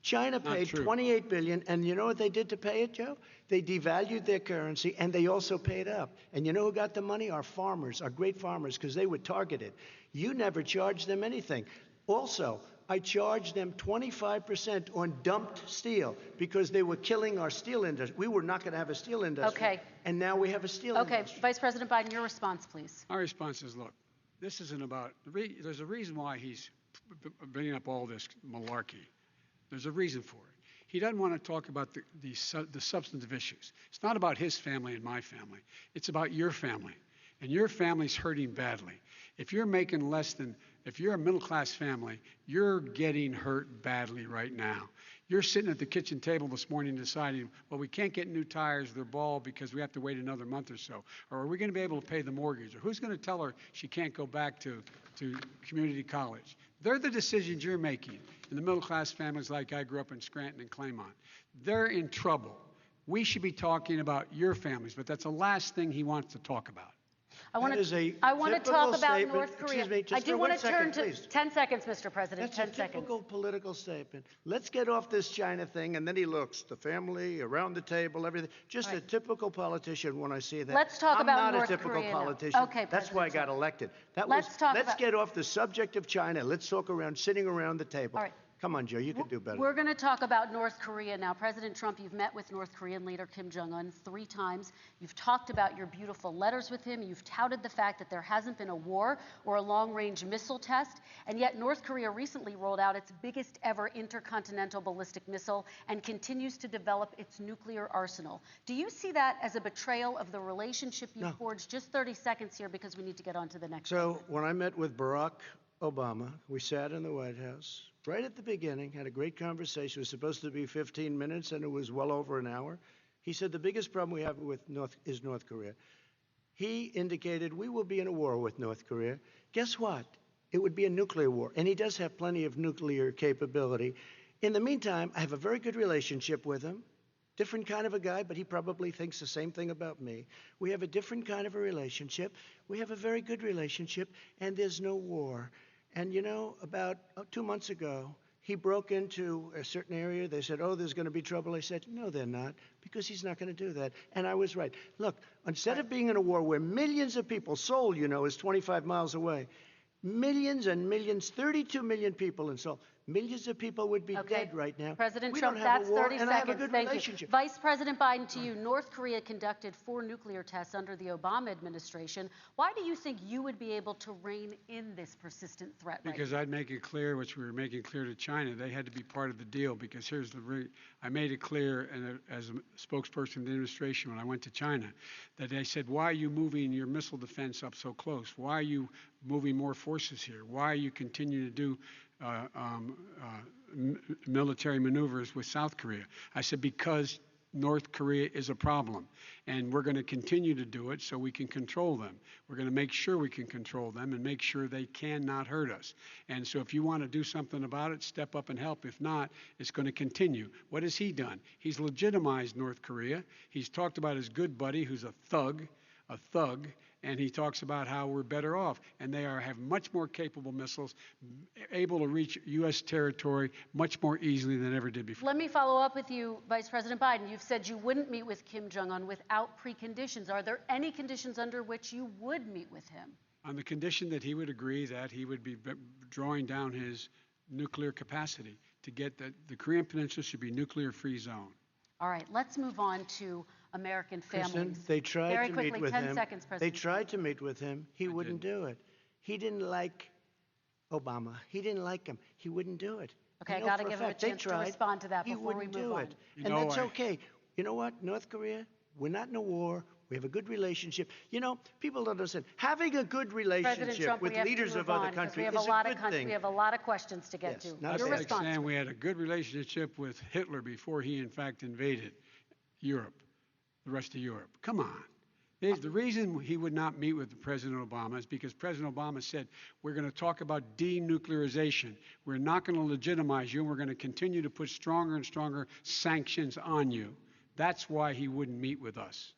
China paid true. $28 billion, and you know what they did to pay it, Joe? They devalued their currency, and they also paid up. And you know who got the money? Our farmers, our great farmers, because they were targeted. You never charged them anything. Also, I charged them 25% on dumped steel because they were killing our steel industry. We were not going to have a steel industry. Okay. And now we have a steel Okay, industry. Vice President Biden, your response, please. My response is, look, this isn't about, there's a reason why he's bringing up all this malarkey. There's a reason for it. He doesn't want to talk about the substantive issues. It's not about his family and my family. It's about your family. And your family's hurting badly. If you're making if you're a middle-class family, you're getting hurt badly right now. You're sitting at the kitchen table this morning deciding, well, we can't get new tires, they're bald because we have to wait another month or so. Or are we going to be able to pay the mortgage? Or who's going to tell her she can't go back to community college? They're the decisions you're making in the middle-class families like I grew up in Scranton and Claymont. They're in trouble. We should be talking about your families, but that's the last thing he wants to talk about. I want That is a to talk typical about statement. North Korea. Excuse me, just I do for want 1 to turn second, to please. 10 seconds, Mr. President. That's 10 a seconds. typical political statement. Let's get off this China thing, and then he looks, the family, around the table, everything. Just a typical politician when I see that. Let's talk about I'm not North a typical Korea now. politician. Okay, That's why I President got elected. Let's Get off the subject of China. Let's talk sitting around the table. All right. Come on, Joe, you can do better. We're going to talk about North Korea now. President Trump, you've met with North Korean leader Kim Jong-un 3 times. You've talked about your beautiful letters with him. You've touted the fact that there hasn't been a war or a long-range missile test. And yet North Korea recently rolled out its biggest ever intercontinental ballistic missile and continues to develop its nuclear arsenal. Do you see that as a betrayal of the relationship you forged? Just 30 seconds here because we need to get on to the next. So when I met with Barack Obama. We sat in the White House right at the beginning, had a great conversation. It was supposed to be 15 minutes, and it was well over an hour. He said the biggest problem we have with North Korea. He indicated we will be in a war with North Korea. Guess what? It would be a nuclear war, and he does have plenty of nuclear capability. In the meantime, I have a very good relationship with him. Different kind of a guy, but he probably thinks the same thing about me. We have a different kind of a relationship. We have a very good relationship, and there's no war. And you know, about 2 months ago, he broke into a certain area. They said, oh, there's going to be trouble. I said, no, they're not, because he's not going to do that. And I was right. Look, instead of being in a war where millions of people, Seoul, you know, is 25 miles away, millions and millions, 32 million people in Seoul. Millions of people would be dead right now. President we Trump, don't have that's a war, 30 and seconds. I have a good Thank relationship. you. Vice President Biden, to you. North Korea conducted 4 nuclear tests under the Obama administration. Why do you think you would be able to rein in this persistent threat right Because now? I'd make it clear, which we were making clear to China, they had to be part of the deal. Because here's I made it clear, and as a spokesperson of the administration when I went to China, that they said, why are you moving your missile defense up so close? Why are you moving more forces here? Why are you continuing to do military maneuvers with South Korea? I said, because North Korea is a problem, and we're going to continue to do it so we can control them. We're going to make sure we can control them and make sure they cannot hurt us. And so if you want to do something about it, step up and help. If not, it's going to continue. What has he done? He's legitimized North Korea. He's talked about his good buddy who's a thug, and he talks about how we're better off, and they have much more capable missiles, able to reach U.S. territory much more easily than ever did before. Let me follow up with you, Vice President Biden. You've said you wouldn't meet with Kim Jong-un without preconditions. Are there any conditions under which you would meet with him? On the condition that he would agree that he would be drawing down his nuclear capacity to get the Korean Peninsula should be nuclear-free zone. All right, let's move on to American families. Kristen, they tried Very to quickly, meet with 10 him. seconds, They President. tried to meet with him. He wouldn't do it. He didn't like Obama. He didn't like him. He wouldn't do it. Okay, I know got to for give him a fact they chance to tried. respond to that He before we wouldn't move do on. it. You And know, that's okay. You know what? North Korea, we're not in a war. We have a good relationship. You know, people don't understand. Having a good President relationship Trump, with we have leaders to of move other on because countries we have is a good thing. We have a lot of questions to get Yes, to. not That's Your bad. like response. saying we had a good relationship with Hitler before he, in fact, invaded Europe, the rest of Europe. Come on. The reason he would not meet with President Obama is because President Obama said, we're going to talk about denuclearization. We're not going to legitimize you, and we're going to continue to put stronger and stronger sanctions on you. That's why he wouldn't meet with us.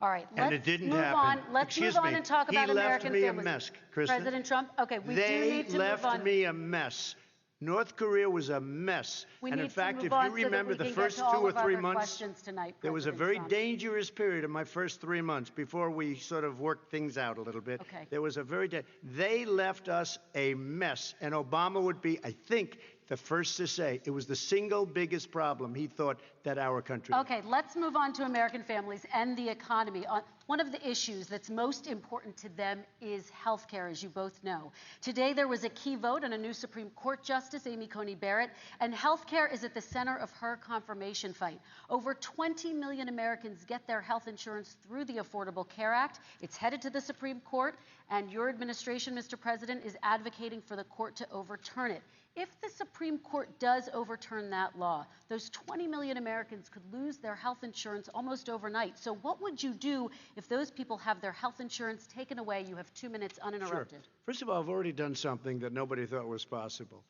All right, And let's it didn't move happen. on. Let's Excuse move on me. and talk He about left American me a families. mess, Kristen. President Trump, okay, we do They need to move on. left me a mess. North Korea was a mess. We And need in to fact, move if on you so that remember we the can first get to 2 all or of 3 our months, questions tonight, there was a President very Trump. dangerous period in my first 3 months before we sort of worked things out a little bit. Okay. There was a they left us a mess. And Obama would be, I think, the first to say it was the single biggest problem he thought that our country had. Okay, let's move on to American families and the economy. One of the issues that's most important to them is health care, as you both know. Today, there was a key vote on a new Supreme Court Justice, Amy Coney Barrett, and health care is at the center of her confirmation fight. Over 20 million Americans get their health insurance through the Affordable Care Act. It's headed to the Supreme Court, and your administration, Mr. President, is advocating for the court to overturn it. If the Supreme Court does overturn that law, those 20 million Americans could lose their health insurance almost overnight. So what would you do if those people have their health insurance taken away? You have 2 minutes uninterrupted. Sure. First of all, I've already done something that nobody thought was possible.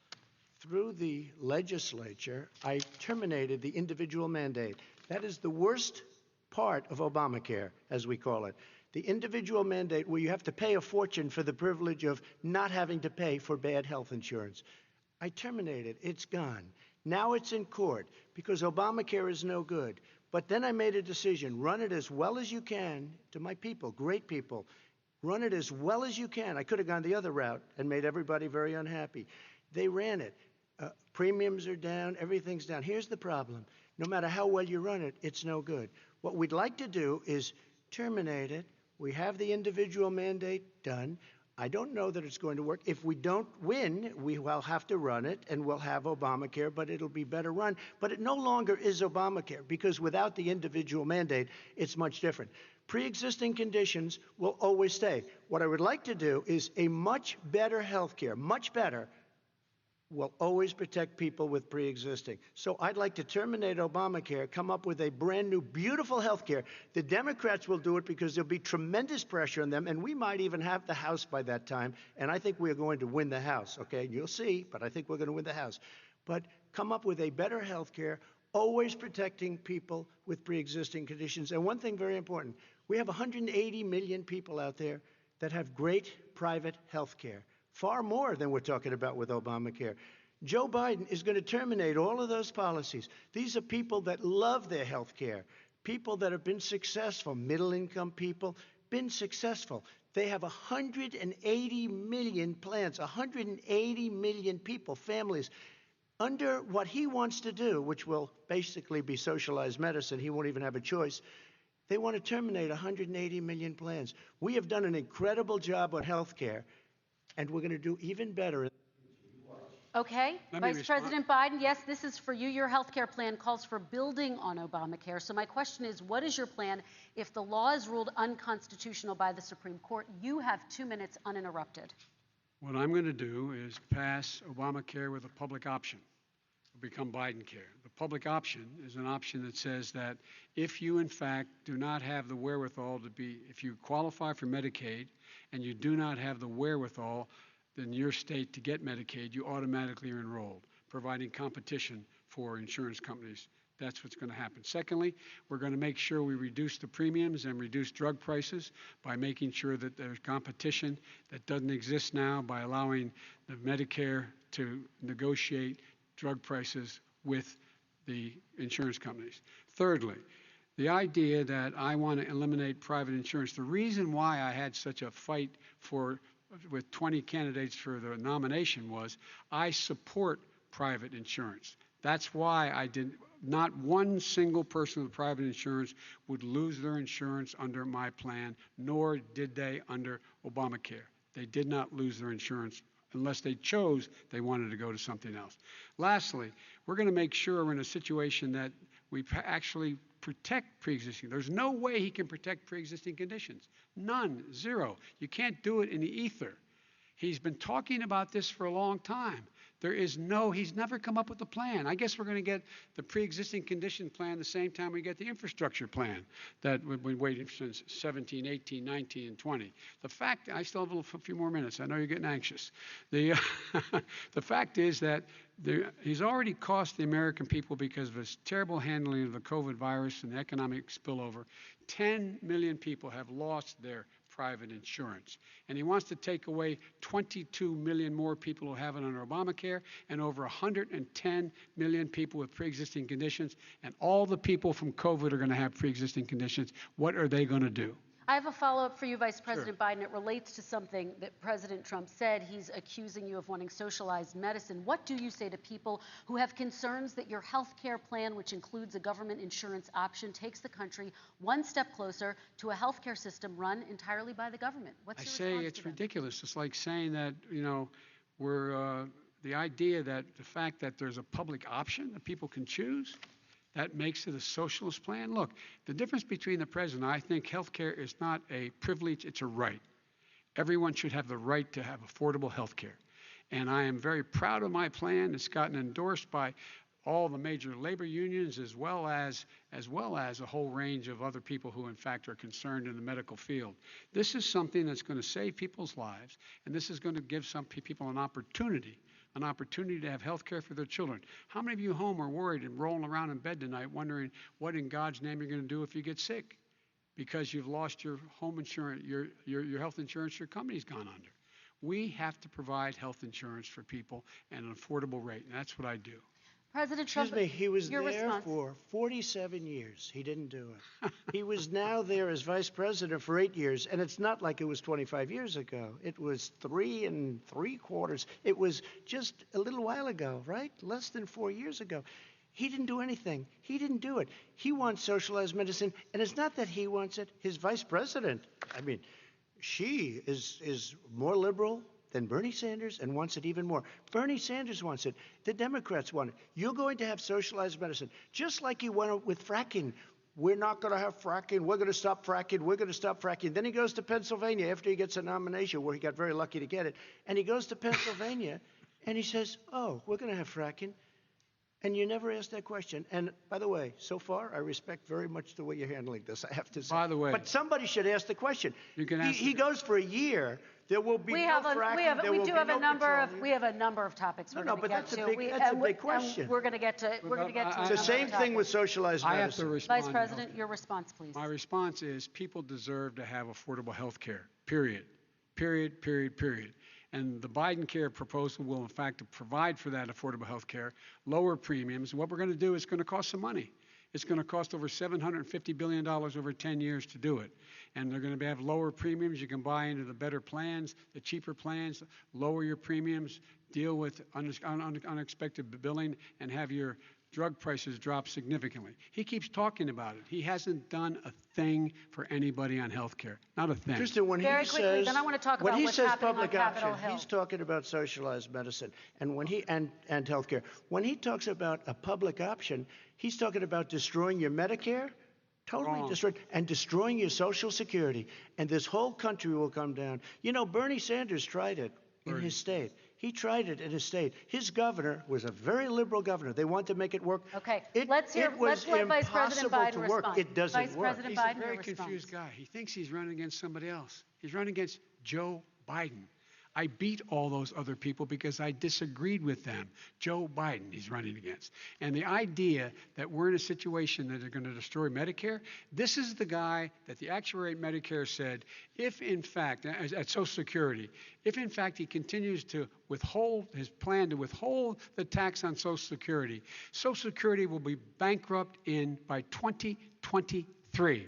Through the legislature, I terminated the individual mandate. That is the worst part of Obamacare, as we call it. The individual mandate where you have to pay a fortune for the privilege of not having to pay for bad health insurance. I terminated. It's gone. Now it's in court because Obamacare is no good. But then I made a decision. Run it as well as you can to my people, great people. Run it as well as you can. I could have gone the other route and made everybody very unhappy. They ran it. Premiums are down. Everything's down. Here's the problem. No matter how well you run it, it's no good. What we'd like to do is terminate it. We have the individual mandate done. I don't know that it's going to work. If we don't win, we will have to run it, and we'll have Obamacare, but it'll be better run. But it no longer is Obamacare, because without the individual mandate, it's much different. Pre-existing conditions will always stay. What I would like to do is a much better health care, much better, will always protect people with pre-existing. So I'd like to terminate Obamacare, come up with a brand new, beautiful health care. The Democrats will do it because there'll be tremendous pressure on them, and we might even have the House by that time, and I think we're going to win the House, okay? You'll see, but I think we're going to win the House. But come up with a better health care, always protecting people with pre-existing conditions. And one thing very important, we have 180 million people out there that have great private health care. Far more than we're talking about with Obamacare. Joe Biden is going to terminate all of those policies. These are people that love their health care, people that have been successful, middle-income people, been successful. They have 180 million plans, 180 million people, families. Under what he wants to do, which will basically be socialized medicine, he won't even have a choice, they want to terminate 180 million plans. We have done an incredible job on health care, and we're going to do even better. Okay, Vice President Biden, yes, this is for you. Your health care plan calls for building on Obamacare. So my question is, what is your plan if the law is ruled unconstitutional by the Supreme Court? You have 2 minutes uninterrupted. What I'm going to do is pass Obamacare with a public option. It'll become Bidencare. The public option is an option that says that if you, in fact, do not have the wherewithal to be, if you qualify for Medicaid and you do not have the wherewithal in your state to get Medicaid, you automatically are enrolled, providing competition for insurance companies. That's what's going to happen. Secondly, we're going to make sure we reduce the premiums and reduce drug prices by making sure that there's competition that doesn't exist now, by allowing the Medicare to negotiate drug prices with the insurance companies. Thirdly, the idea that I want to eliminate private insurance, the reason why I had such a fight with 20 candidates for the nomination was I support private insurance. That's why I didn't. Not one single person with private insurance would lose their insurance under my plan, nor did they under Obamacare. They did not lose their insurance unless they chose they wanted to go to something else. Lastly, we're going to make sure we're in a situation that we actually protect pre-existing. There's no way he can protect pre-existing conditions. None, zero. You can't do it in the ether. He's been talking about this for a long time. He's never come up with a plan. I guess we're going to get the pre-existing condition plan the same time we get the infrastructure plan that we've been waiting since 17, 18, 19, and 20. The fact, I still have a few more minutes. I know you're getting anxious. The fact is that he's already cost the American people, because of his terrible handling of the COVID virus and the economic spillover, 10 million people have lost their private insurance. And he wants to take away 22 million more people who have it under Obamacare, and over 110 million people with pre-existing conditions. And all the people from COVID are going to have pre-existing conditions. What are they going to do? I have a follow-up for you, Vice President Biden. It relates to something that President Trump said. He's accusing you of wanting socialized medicine. What do you say to people who have concerns that your health care plan, which includes a government insurance option, takes the country one step closer to a health care system run entirely by the government? What's your response to them? I say it's ridiculous. It's like saying that, the idea that the fact that there's a public option that people can choose, that makes it a socialist plan. Look, the difference between the president, I think health care is not a privilege, it's a right. Everyone should have the right to have affordable health care. And I am very proud of my plan. It's gotten endorsed by all the major labor unions, as well as a whole range of other people who, in fact, are concerned in the medical field. This is something that's going to save people's lives, and this is going to give some people an opportunity to have health care for their children. How many of you home are worried and rolling around in bed tonight wondering what in God's name you're going to do if you get sick because you've lost your home insurance, your health insurance your company's gone under? We have to provide health insurance for people at an affordable rate, and that's what I do. President Trump, Excuse me, he was there response. for 47 years. He didn't do it. He was now there as vice president for 8 years, and it's not like it was 25 years ago. It was 3 3/4. It was just a little while ago, right? Less than 4 years ago. He didn't do anything. He didn't do it. He wants socialized medicine, and it's not that he wants it. His vice president, she is more liberal than Bernie Sanders and wants it even more. Bernie Sanders wants it. The Democrats want it. You're going to have socialized medicine, just like you went with fracking. We're not going to have fracking. We're going to stop fracking. We're going to stop fracking. Then he goes to Pennsylvania after he gets a nomination, where he got very lucky to get it. And he goes to Pennsylvania and he says, oh, we're going to have fracking. And you never asked that question. And by the way, so far, I respect very much the way you're handling this, I have to say. By the way. But somebody should ask the question. You can ask he goes for a year. There will be no fracking. There will be no petroleum. We have a number of topics we're going to get to. That's a big question. We're going to get to. We're going to get to. It's the same thing with socialized I medicine. have to respond. Vice President, your response, please. My response is people deserve to have affordable health care, period. Period, period, period. And the Biden care proposal will, in fact, provide for that affordable health care, lower premiums. What we're going to do is going to cost some money. It's going to cost over $750 billion over 10 years to do it. And they're going to have lower premiums. You can buy into the better plans, the cheaper plans, lower your premiums, deal with unexpected billing, and have your drug prices drop significantly. He keeps talking about it. He hasn't done a thing for anybody on health care. Not a thing. Kristen, when Very he quickly, says, then I want to talk when about he what's says happening on public Capitol option, Hill. he's talking about socialized medicine and health care. When he talks about a public option, he's talking about destroying your Medicare, totally destroyed, and destroying your Social Security. And this whole country will come down. You know, Bernie Sanders tried it in his state. He tried it in his state. His governor was a very liberal governor. They wanted to make it work. Okay, let's let Vice President Biden respond. It doesn't Vice work. President He's Biden, a very your confused response. guy. He thinks he's running against somebody else. He's running against Joe Biden. I beat all those other people because I disagreed with them. Joe Biden he's running against. And the idea that we're in a situation that they're going to destroy Medicare, this is the guy that the actuary at Medicare said, if in fact, at Social Security, if in fact he continues to withhold his plan to withhold the tax on Social Security will be bankrupt by 2023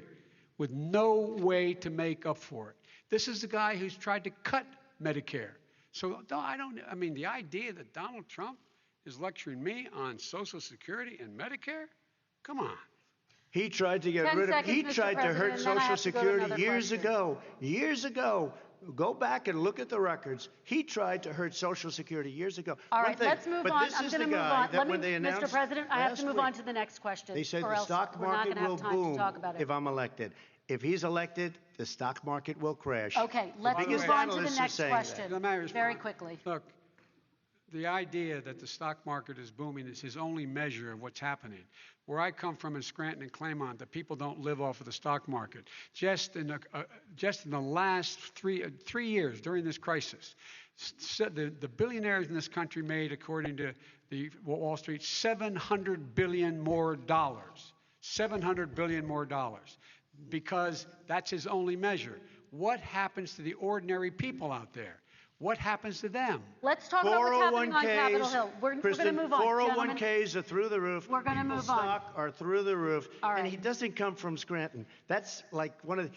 with no way to make up for it. This is the guy who's tried to cut Medicare. So the idea that Donald Trump is lecturing me on Social Security and Medicare, come on. He tried to get rid of, he tried to hurt Social Security years ago. Years ago. Go back and look at the records. He tried to hurt Social Security years ago. All right, let's move on. I'm going to move on. Mr. President, I have to move on to the next question. They said the stock market will boom if I'm elected. If he's elected, the stock market will crash. Okay, let's move on to the next question. Very quickly. Look, the idea that the stock market is booming is his only measure of what's happening. Where I come from in Scranton and Claymont, the people don't live off of the stock market. Just in the last three years during this crisis, the billionaires in this country made, according to the Wall Street, $700 billion more dollars. $700 billion more dollars. Because that's his only measure. What happens to the ordinary people out there? What happens to them? Let's talk about what's happening on Capitol Hill. We're going to move on. 401ks are through the roof. We're going to move on. Stock are through the roof. All right. And he doesn't come from Scranton. That's like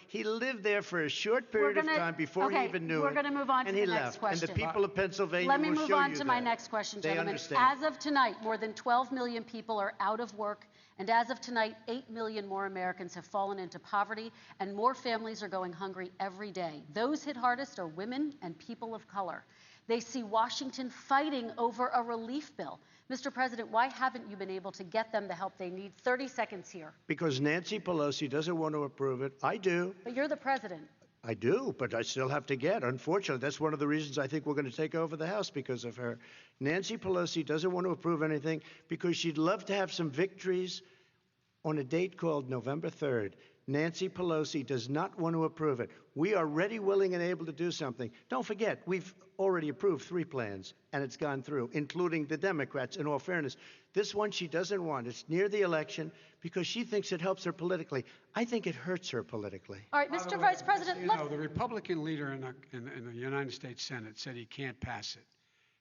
he lived there for a short period of time before he even knew it. We're going to move on to the next left. question. And the people of Pennsylvania Let me will show move you on to my that. next question, They gentlemen. understand. As of tonight, more than 12 million people are out of work. And as of tonight, 8 million more Americans have fallen into poverty, and more families are going hungry every day. Those hit hardest are women and people of color. They see Washington fighting over a relief bill. Mr. President, why haven't you been able to get them the help they need? 30 seconds here. Because Nancy Pelosi doesn't want to approve it. I do. But you're the president. I do, but I still have to get. Unfortunately, that's one of the reasons I think we're going to take over the House, because of her. Nancy Pelosi doesn't want to approve anything because she'd love to have some victories on a date called November 3rd. Nancy Pelosi does not want to approve it. We are ready, willing, and able to do something. Don't forget, we've already approved 3 plans, and it's gone through, including the Democrats, in all fairness. This one she doesn't want. It's near the election because she thinks it helps her politically. I think it hurts her politically. All right, Mr. Vice President, the Republican leader in the United States Senate said he can't pass it.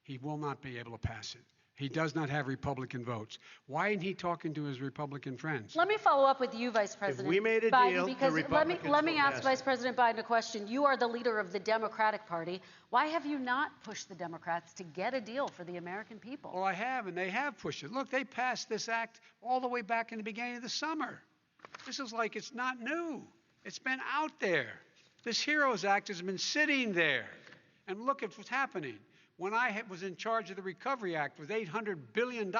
He will not be able to pass it. He does not have Republican votes. Why isn't he talking to his Republican friends? let me follow up with you, Vice President we made a Biden, deal, the because Republicans let me will ask pass Vice it. President Biden a question. You are the leader of the Democratic Party. Why have you not pushed the Democrats to get a deal for the American people? Well, I have, and they have pushed it. Look, they passed this act all the way back in the beginning of the summer. This is like it's not new. It's been out there. This HEROES Act has been sitting there. And look at what's happening. When I was in charge of the Recovery Act with $800 billion,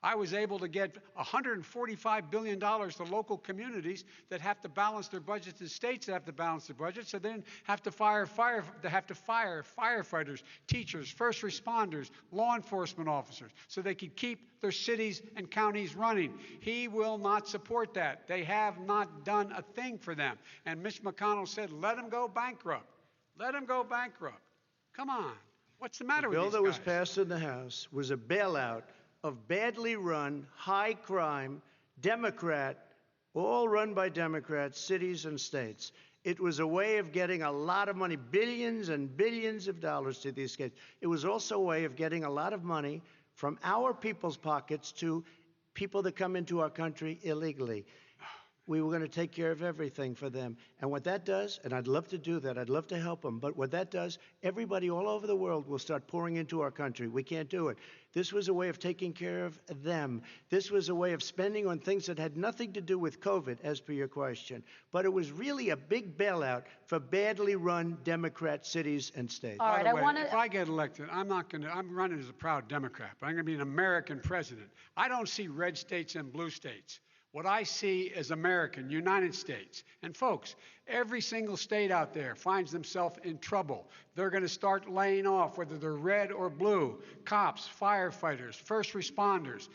I was able to get $145 billion to local communities that have to balance their budgets and states that have to balance their budgets, so they didn't have to fire firefighters, teachers, first responders, law enforcement officers, so they could keep their cities and counties running. He will not support that. They have not done a thing for them. And Mitch McConnell said, let them go bankrupt. Let them go bankrupt. Come on. What's the matter with these guys? The bill that was passed in the House was a bailout of badly run, high crime, Democrat, all run by Democrats, cities and states. It was a way of getting a lot of money, billions and billions of dollars to these states. It was also a way of getting a lot of money from our people's pockets to people that come into our country illegally. We were going to take care of everything for them. And what that does, and I'd love to do that, I'd love to help them, but what that does, everybody all over the world will start pouring into our country. We can't do it. This was a way of taking care of them. This was a way of spending on things that had nothing to do with COVID, as per your question. But it was really a big bailout for badly run Democrat cities and states. All right, If I get elected, I'm running as a proud Democrat, but I'm going to be an American president. I don't see red states and blue states. What I see is American, United States. And folks, every single state out there finds themselves in trouble. They're going to start laying off, whether they're red or blue, cops, firefighters, first responders,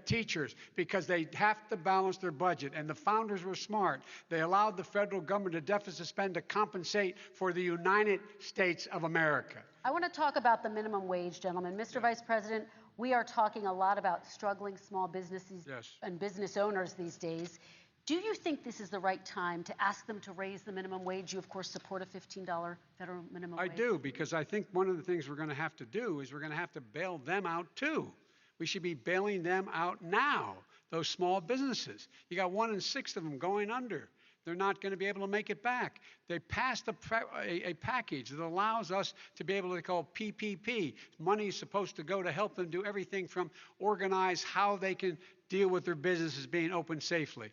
teachers, because they have to balance their budget. And the founders were smart. They allowed the federal government to deficit spend to compensate for the United States of America. I want to talk about the minimum wage, gentlemen. Mr. Vice President, we are talking a lot about struggling small businesses and business owners these days. Do you think this is the right time to ask them to raise the minimum wage? You, of course, support a $15 federal minimum wage. I do, because I think one of the things we're going to have to do is we're going to have to bail them out, too. We should be bailing them out now, those small businesses. You got 1 in 6 of them going under. They're not going to be able to make it back. They passed a package that allows us to be able to call PPP. Money is supposed to go to help them do everything from organize how they can deal with their businesses being open safely.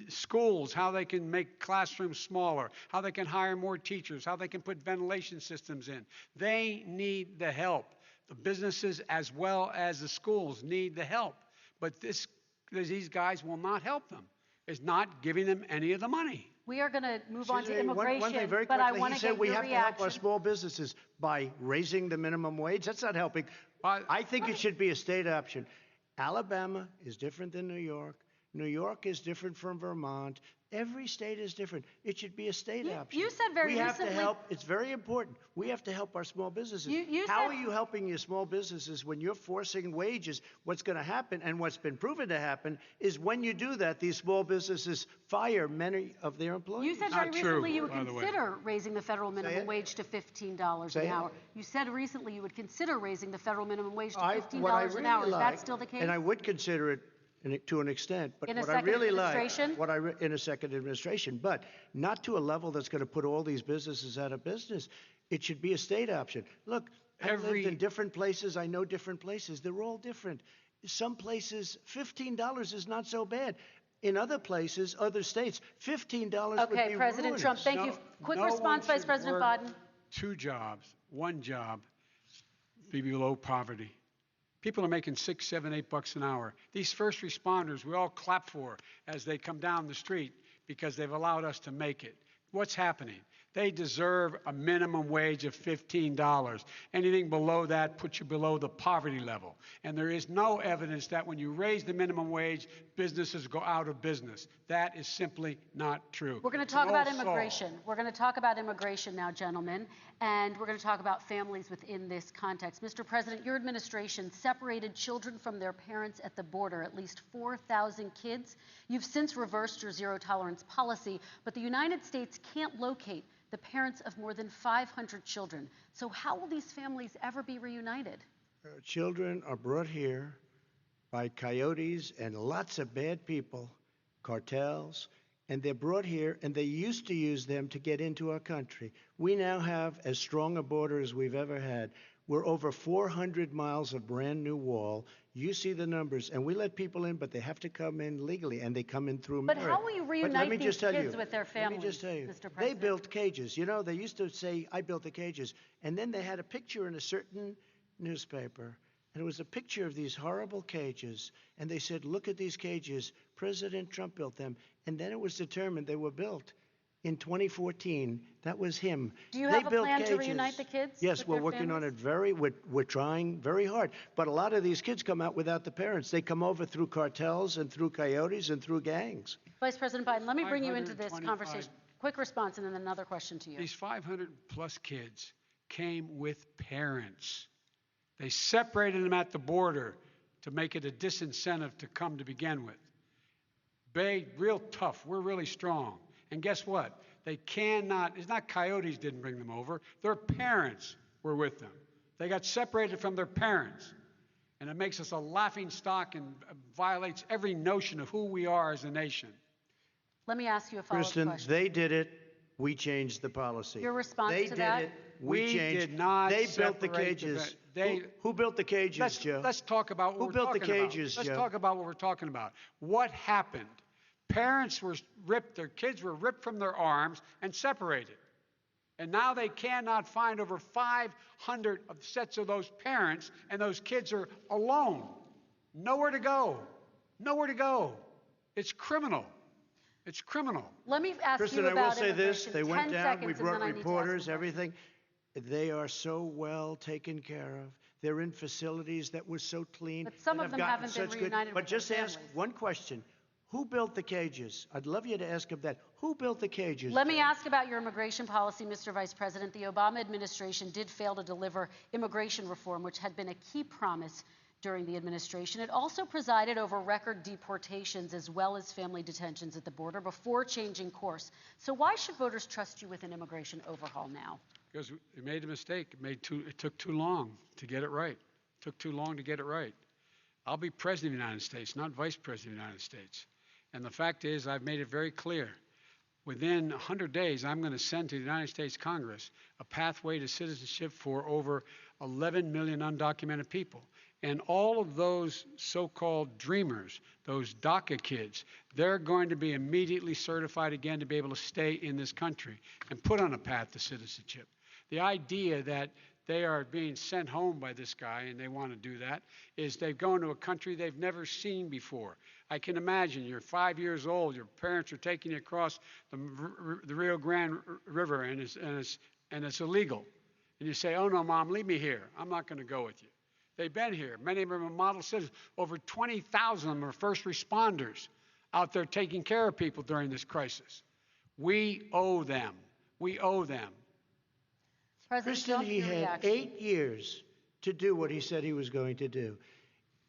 Schools, how they can make classrooms smaller, how they can hire more teachers, how they can put ventilation systems in. They need the help. The businesses as well as the schools need the help. But these guys will not help them. Is not giving them any of the money. We are going to move on to immigration, one thing very but I quickly, want he to said get we your have reaction. to help our small businesses by raising the minimum wage. That's not helping. I think it should be a state option. Alabama is different than New York. New York is different from Vermont. Every state is different. It should be a state option. You said very recently. We have to help. It's very important. We have to help our small businesses. How are you helping your small businesses when you're forcing wages? What's going to happen, and what's been proven to happen, is when you do that, these small businesses fire many of their employees. You said very recently you would consider raising the federal minimum wage to $15 an hour. You said recently you would consider raising the federal minimum wage to $15 an hour. Is that still the case? And I would consider it to an extent, but in a what I second really administration? in a second administration, but not to a level that's going to put all these businesses out of business. It should be a state option. Look, I've lived in different places. I know different places. They're all different. Some places, $15 is not so bad. In other places, other states, $15 would be Okay, President ruinous. Trump, thank you. Quick response, Vice President Biden. 2 jobs, 1 job, be below poverty. People are making $6, $7, $8 an hour. These first responders, we all clap for as they come down the street because they've allowed us to make it. What's happening? They deserve a minimum wage of $15. Anything below that puts you below the poverty level. And there is no evidence that when you raise the minimum wage, businesses go out of business. That is simply not true. We're going to talk about immigration. We're going to talk about immigration now, gentlemen, and we're going to talk about families within this context. Mr. President, your administration separated children from their parents at the border, at least 4,000 kids. You've since reversed your zero-tolerance policy, but the United States can't locate the parents of more than 500 children. So how will these families ever be reunited? Children are brought here by coyotes and lots of bad people, cartels, and they're brought here, and they used to use them to get into our country. We now have as strong a border as we've ever had. We're over 400 miles of brand new wall. You see the numbers, and we let people in, but they have to come in legally, and they come in through But merit. how will you But let reunite me these just tell kids you, with their Let me families, just tell you, Mr. they President? built cages. You know, they used to say, I built the cages. And then they had a picture in a certain newspaper, and it was a picture of these horrible cages. And they said, look at these cages. President Trump built them. And then it was determined they were built in 2014. That was him. Do you They have a built plan to cages. reunite the kids Yes, with we're their working on families? it we're trying very hard. But a lot of these kids come out without the parents. They come over through cartels and through coyotes and through gangs. Vice President Biden, let me bring you into this 525 conversation. Quick response and then another question to you. These 500 plus kids came with parents. They separated them at the border to make it a disincentive to come to begin with. Real tough. We're really strong. And guess what? They cannot, it's not coyotes didn't bring them over. Their parents were with them. They got separated from their parents. And it makes us a laughing stock and violates every notion of who we are as a nation. Let me ask you a follow-up Kristen, question. they did it. We changed the policy. Your response they to did that? it. We changed. did not They built the separate cages. they, who built the cages, Joe? Let's talk about what Who we're built the talking about. cages, Let's Joe? talk about what we're talking about. What happened? Parents were ripped, their kids were ripped from their arms and separated. And now they cannot find over 500 sets of those parents, and those kids are alone. Nowhere to go. Nowhere to go. It's criminal. It's criminal. Let me ask Kristen, you I will about say this. immigration. They 10 went down. seconds, We and brought then I need to ask a reporters, question. everything. They are so well taken care of. They're in facilities that were so clean. But some and of have them gotten haven't been such reunited But with their just ask families. one question. Who built the cages? I'd love you to ask him that. Who built the cages? Let me ask about your immigration policy, Mr. Vice President. The Obama administration did fail to deliver immigration reform, which had been a key promise during the administration. It also presided over record deportations as well as family detentions at the border before changing course. So why should voters trust you with an immigration overhaul now? Because we made a mistake. It took too long to get it right. It took too long to get it right. I'll be president of the United States, not vice president of the United States. And the fact is, I've made it very clear. Within 100 days, I'm going to send to the United States Congress a pathway to citizenship for over 11 million undocumented people. And all of those so-called dreamers, those DACA kids, they're going to be immediately certified again to be able to stay in this country and put on a path to citizenship. The idea that they are being sent home by this guy, and they want to do that, is they've gone to a country they've never seen before. I can imagine you're 5 years old, your parents are taking you across the Rio Grande River, and it's illegal. And you say, oh no, Mom, leave me here. I'm not going to go with you. They've been here. Many of them are model citizens. Over 20,000 of them are first responders out there taking care of people during this crisis. We owe them. We owe them. President Kristen, Trump, he your had reaction. 8 years to do what he said he was going to do.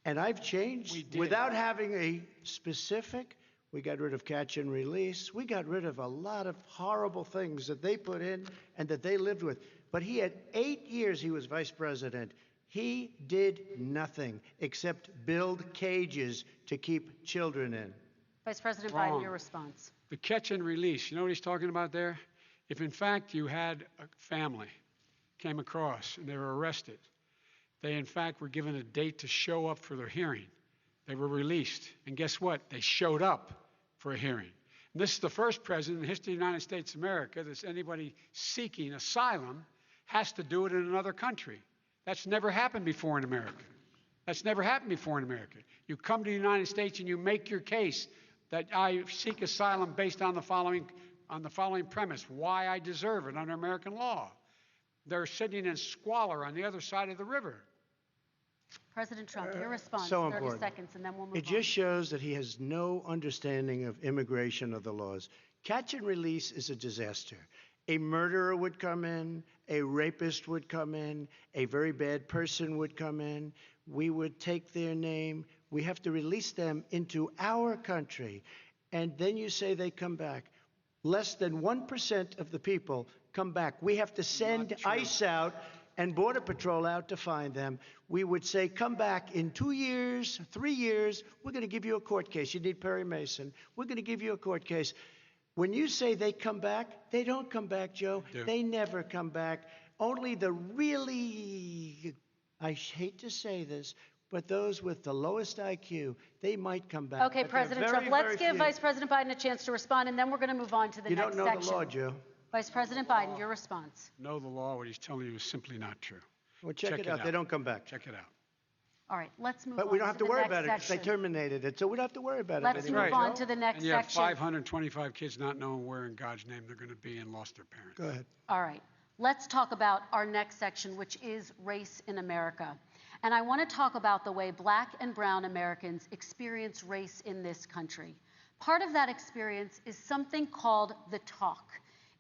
And I've changed. We did. Without having a specific, we got rid of catch and release. We got rid of a lot of horrible things that they put in and that they lived with. But he had 8 years he was vice president. He did nothing except build cages to keep children in. Vice President Wrong. Biden, your response. The catch and release, you know what he's talking about there? If in fact you had a family came across and they were arrested, they in fact were given a date to show up for their hearing. They were released. And guess what? They showed up for a hearing. And this is the first president in the history of the United States of America that anybody seeking asylum has to do it in another country. That's never happened before in America. That's never happened before in America. You come to the United States and you make your case that I seek asylum based on the following premise, why I deserve it under American law. They're sitting in squalor on the other side of the river. President Trump, your response. So 30 important. seconds, and then we'll move It on. just shows that he has no understanding of immigration or the laws. Catch and release is a disaster. A murderer would come in, a rapist would come in, a very bad person would come in. We would take their name. We have to release them into our country. And then you say they come back. Less than 1% of the people come back. We have to send ICE out and Border Patrol out to find them. We would say, come back in 2 years, 3 years. We're going to give you a court case. You need Perry Mason. We're going to give you a court case. When you say they come back, they don't come back, Joe. They never come back. Only the really, I hate to say this, but those with the lowest IQ, they might come back. Okay, But they're President very, Trump, let's very give few. Vice President Biden a chance to respond, and then we're going to move on to the You next don't know section. the law, Joe. Vice President Biden, your response. Know the law. What he's telling you is simply not true. Well, check it out. They don't come back. Check it out. All right, let's move on But we don't have to the worry next about it because they section. terminated it, so we don't have to worry about Let's it move anymore. on to the next And you have section. 525 kids not knowing where in God's name they're going to be and lost their parents. Go ahead. All right, let's talk about our next section, which is race in America. And I want to talk about the way Black and brown Americans experience race in this country. Part of that experience is something called the talk.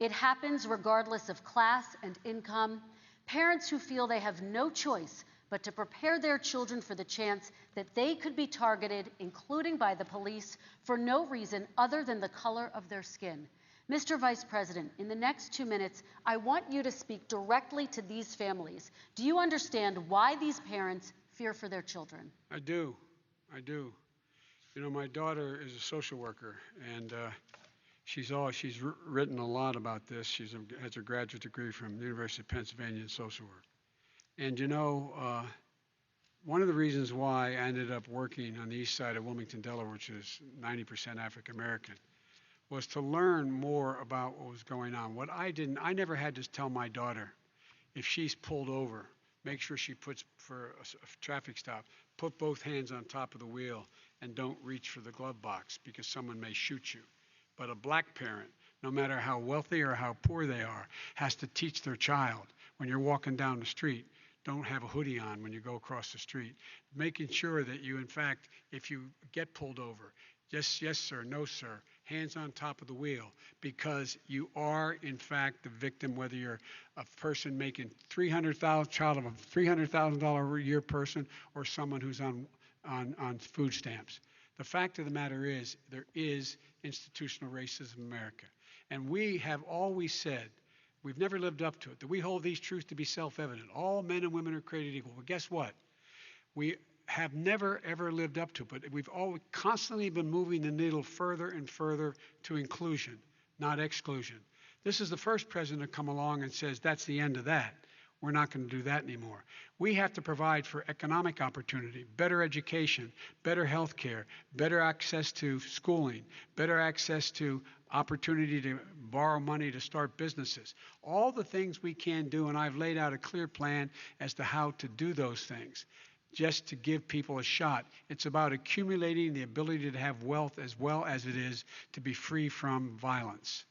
It happens regardless of class and income. Parents who feel they have no choice but to prepare their children for the chance that they could be targeted, including by the police, for no reason other than the color of their skin. Mr. Vice President, in the next 2 minutes, I want you to speak directly to these families. Do you understand why these parents fear for their children? I do. You know, my daughter is a social worker, and she's written a lot about this. She has a graduate degree from the University of Pennsylvania in social work. And you know, one of the reasons why I ended up working on the east side of Wilmington, Delaware, which is 90% African American, was to learn more about what was going on. I never had to tell my daughter, if she's pulled over, make sure she puts, for a traffic stop, put both hands on top of the wheel and don't reach for the glove box because someone may shoot you. But a black parent, no matter how wealthy or how poor they are, has to teach their child, when you're walking down the street, don't have a hoodie on when you go across the street. Making sure that you, in fact, if you get pulled over, yes, yes, sir, no, sir, hands on top of the wheel, because you are, in fact, the victim, whether you're a person making child of a $300,000 a year person or someone who's on food stamps. The fact of the matter is, there is institutional racism in America. And we have always said, we've never lived up to it, that we hold these truths to be self-evident. All men and women are created equal. Well, guess what? We have never, ever lived up to it, but we've always constantly been moving the needle further and further to inclusion, not exclusion. This is the first president to come along and says, that's the end of that. We're not going to do that anymore. We have to provide for economic opportunity, better education, better health care, better access to schooling, better access to opportunity to borrow money to start businesses. All the things we can do, and I've laid out a clear plan as to how to do those things, just to give people a shot. It's about accumulating the ability to have wealth as well as it is to be free from violence.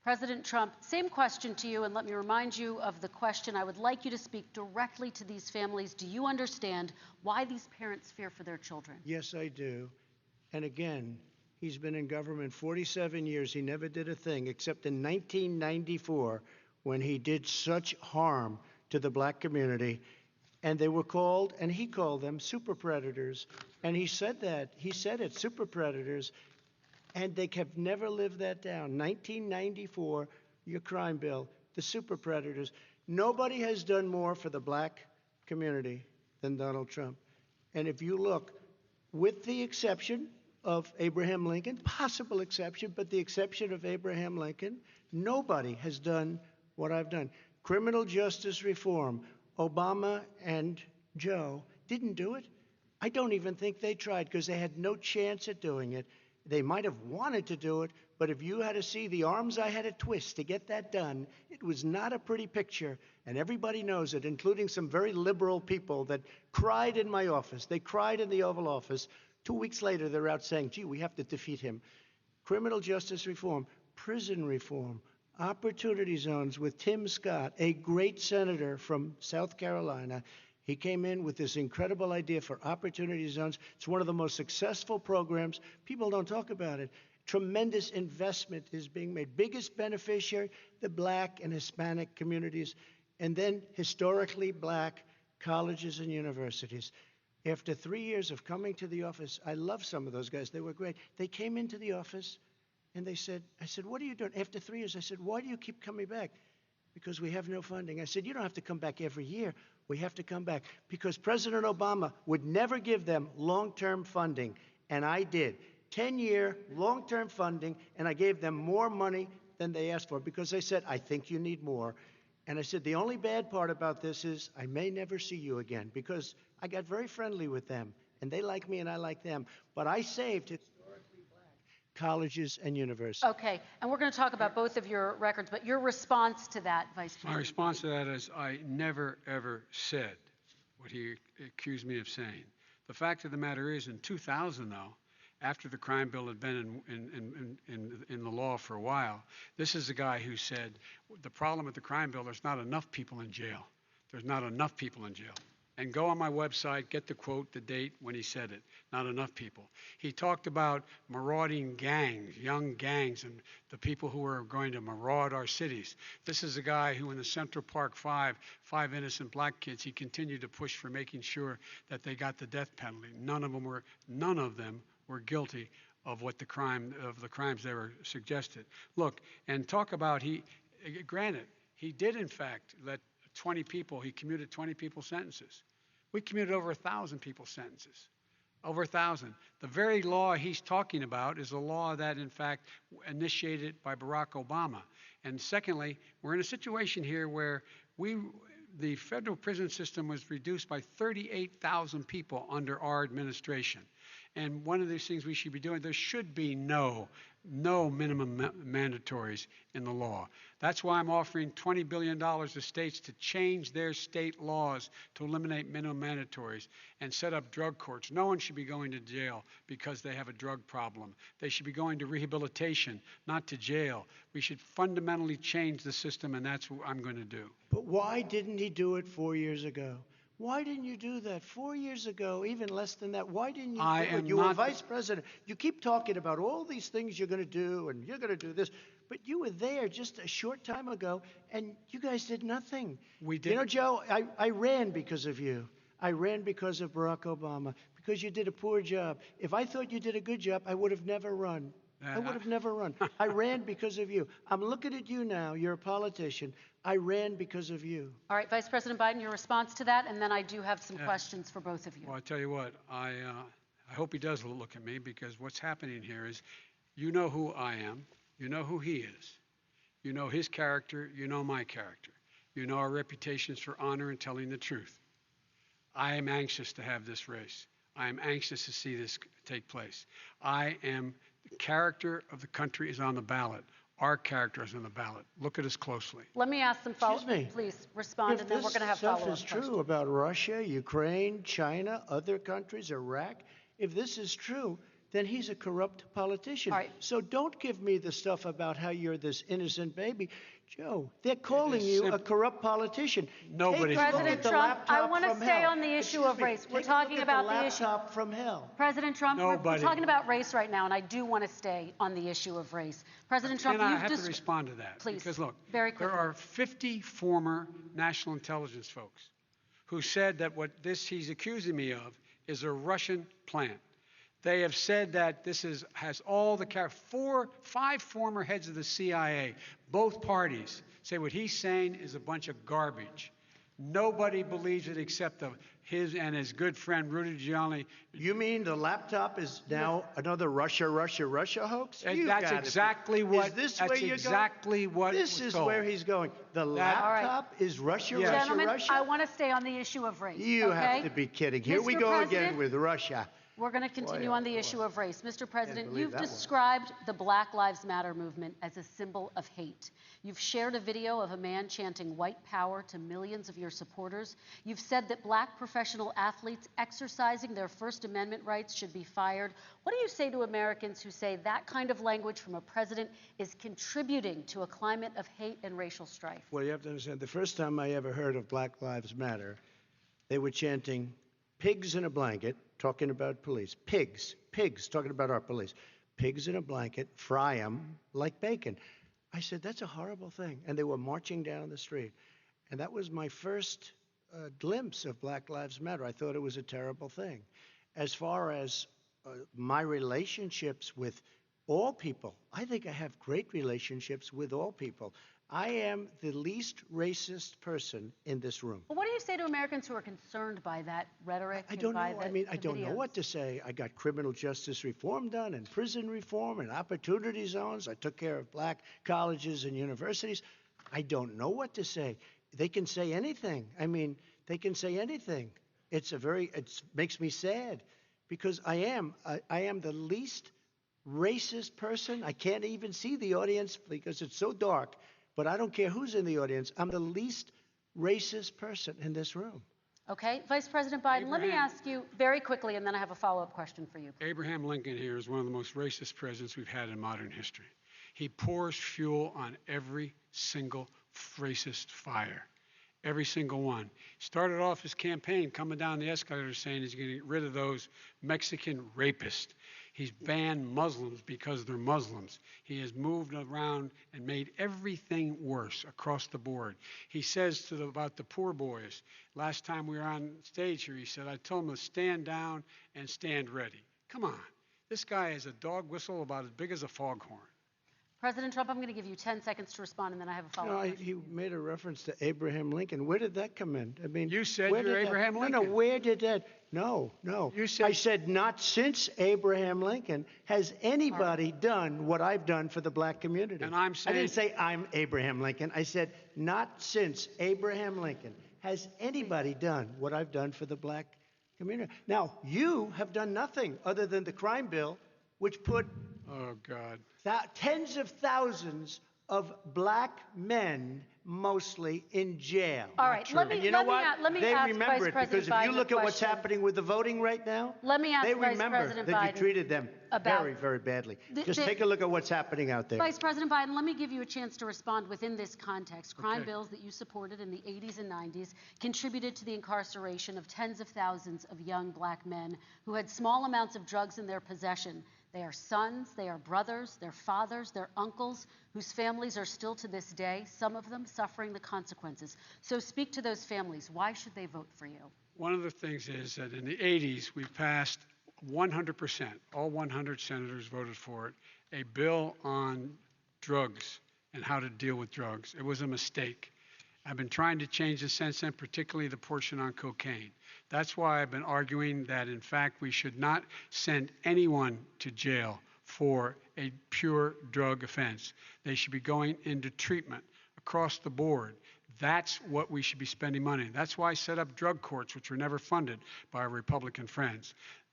President Trump, same question to you, and let me remind you of the question. I would like you to speak directly to these families. Do you understand why these parents fear for their children? Yes, I do. And again, he's been in government 47 years. He never did a thing except in 1994 when he did such harm to the black community. And they were called, and he called them super predators. And he said that. He said it, super predators. And they have never lived that down. 1994, your crime bill, the super predators. Nobody has done more for the black community than Donald Trump. And if you look, with the exception of Abraham Lincoln, possible exception, but the exception of Abraham Lincoln, nobody has done what I've done. Criminal justice reform, Obama and Joe didn't do it. I don't even think they tried because they had no chance at doing it. They might have wanted to do it, but if you had to see the arms I had to twist to get that done, it was not a pretty picture, and everybody knows it, including some very liberal people that cried in my office. They cried in the Oval Office. 2 weeks later, they're out saying, gee, we have to defeat him. Criminal justice reform, prison reform, opportunity zones with Tim Scott, a great senator from South Carolina. He came in with this incredible idea for opportunity zones. It's one of the most successful programs. People don't talk about it. Tremendous investment is being made. Biggest beneficiary, the black and Hispanic communities, and then historically black colleges and universities. After 3 years of coming to the office, I love some of those guys. They were great. They came into the office and they said, I said, what are you doing? After 3 years, I said, why do you keep coming back? Because we have no funding. I said, you don't have to come back every year. We have to come back because President Obama would never give them long-term funding, and I did. 10-year long-term funding, and I gave them more money than they asked for because they said, I think you need more. And I said, the only bad part about this is I may never see you again, because I got very friendly with them, and they like me and I like them. But I saved historically black colleges and universities. Okay, and we're going to talk about both of your records, but your response to that, Vice My President? response to that is I never, ever said what he accused me of saying. The fact of the matter is, in 2000, though, after the crime bill had been in the law for a while, this is a guy who said, the problem with the crime bill, there's not enough people in jail. There's not enough people in jail. And go on my website, get the quote, the date when he said it. Not enough people. He talked about marauding gangs, young gangs, and the people who are going to maraud our cities. This is a guy who in the Central Park Five innocent black kids, he continued to push for making sure that they got the death penalty. None of them were guilty of the crimes they were suggested. Look, and talk about granted, he did in fact let 20 people, he commuted 20 people's sentences. We commuted over 1,000 people's sentences. Over 1,000. The very law he's talking about is a law that, in fact, initiated by Barack Obama. And secondly, we're in a situation here where the federal prison system was reduced by 38,000 people under our administration. And one of these things we should be doing, there should be no minimum mandatories in the law. That's why I'm offering $20 billion to states to change their state laws to eliminate minimum mandatories and set up drug courts. No one should be going to jail because they have a drug problem. They should be going to rehabilitation, not to jail. We should fundamentally change the system, and that's what I'm going to do. But why didn't he do it 4 years ago? Why didn't you do that 4 years ago, even less than that? Why didn't you do it? You were vice president. You keep talking about all these things you're going to do, and you're going to do this. But you were there just a short time ago, and you guys did nothing. We did. You know, Joe, I ran because of you. I ran because of Barack Obama, because you did a poor job. If I thought you did a good job, I would have never run. I would have never run. I ran because of you. I'm looking at you now. You're a politician. I ran because of you. All right, Vice President Biden, your response to that, and then I do have some questions for both of you. Well, I tell you what, I hope he does look at me, because what's happening here is, you know who I am, you know who he is, you know his character, you know my character, you know our reputations for honor and telling the truth. I am anxious to have this race. I am anxious to see this take place. The character of the country is on the ballot. Our character is on the ballot. Look at us closely. Let me ask some follow-up. Excuse me. Please respond, and then we're going to have follow-up If this stuff is true about Russia, Ukraine, China, other countries, Iraq, if this is true, then he's a corrupt politician. All right. So don't give me the stuff about how you're this innocent baby. Joe, they're calling you a corrupt politician. Nobody's Take a look President at the Trump, I laptop want to from stay hell. on the issue Excuse of me, race. We're take a talking look at about the the issue. laptop from hell. President Trump, we're Nobody. talking about race right now, and I do want to stay on the issue of race. President Trump, And I you've have to respond to that. Please, Because look, very there quickly. are 50 former national intelligence folks who said that what he's accusing me of is a Russian plant. They have said that this has all the five former heads of the CIA, both parties, say what he's saying is a bunch of garbage. Nobody believes it except his and his good friend Rudy Giuliani. You mean the laptop is now another Russia hoax? And that's exactly what. Is this that's where you're exactly going? what. This was is told. where he's going. The laptop is Russia, Yes. Gentlemen, Russia. I want to stay on the issue of race. You okay? have to be kidding. Here we Mr. go President, again with Russia. We're going to continue on the issue of race. Mr. President, believe you've that one. described the Black Lives Matter movement as a symbol of hate. You've shared a video of a man chanting white power to millions of your supporters. You've said that black professional athletes exercising their First Amendment rights should be fired. What do you say to Americans who say that kind of language from a president is contributing to a climate of hate and racial strife? Well, you have to understand, the first time I ever heard of Black Lives Matter, they were chanting pigs in a blanket, talking about police. Pigs, talking about our police. Pigs in a blanket, fry them like bacon. I said, that's a horrible thing. And they were marching down the street. And that was my first glimpse of Black Lives Matter. I thought it was a terrible thing. As far as my relationships with all people, I think I have great relationships with all people. I am the least racist person in this room. Well, what do you say to Americans who are concerned by that rhetoric? I don't know. I don't know videos? what to say. I got criminal justice reform done and prison reform and opportunity zones. I took care of black colleges and universities. I don't know what to say. They can say anything. I mean, they can say anything. It makes me sad because I am the least racist person. I can't even see the audience because it's so dark, but I don't care who's in the audience. I'm the least racist person in this room. Okay, Vice President Biden, let me ask you very quickly, and then I have a follow-up question for you. Abraham Lincoln here is one of the most racist presidents we've had in modern history. He pours fuel on every single racist fire. Every single one. Started off his campaign coming down the escalator saying he's going to get rid of those Mexican rapists. He's banned Muslims because they're Muslims. He has moved around and made everything worse across the board. He says about the poor boys, last time we were on stage here, he said, I told them to stand down and stand ready. Come on. This guy is a dog whistle about as big as a foghorn. President Trump, I'm going to give you 10 seconds to respond, and then I have a follow-up question. He made a reference to Abraham Lincoln. Where did that come in? I mean, you said you're Abraham Lincoln. No, where did that? No. You said, I said not since Abraham Lincoln has anybody done what I've done for the black community. And I'm saying, I didn't say I'm Abraham Lincoln. I said not since Abraham Lincoln has anybody done what I've done for the black community. Now, you have done nothing other than the crime bill, which put oh, God. Tens of thousands of black men, mostly, in jail. All right, let me and you know what? let me they ask remember Vice it President because Biden if you look a at what's question. happening with the voting right now, Let me ask they Vice remember President that Biden you treated them about very, very badly. Just the- take a look at what's happening out there. Vice President Biden, let me give you a chance to respond within this context. Crime Okay. bills that you supported in the 80s and 90s contributed to the incarceration of tens of thousands of young black men who had small amounts of drugs in their possession. They are sons, they are brothers, they're fathers, they're uncles, whose families are still to this day, some of them suffering the consequences. So speak to those families. Why should they vote for you? One of the things is that in the 80s, we passed 100%, all 100 senators voted for it, a bill on drugs and how to deal with drugs. It was a mistake. I've been trying to change the since then, particularly the portion on cocaine. That's why I've been arguing that, in fact, we should not send anyone to jail for a pure drug offense. They should be going into treatment across the board. That's what we should be spending money on. That's why I set up drug courts, which were never funded by our Republican friends.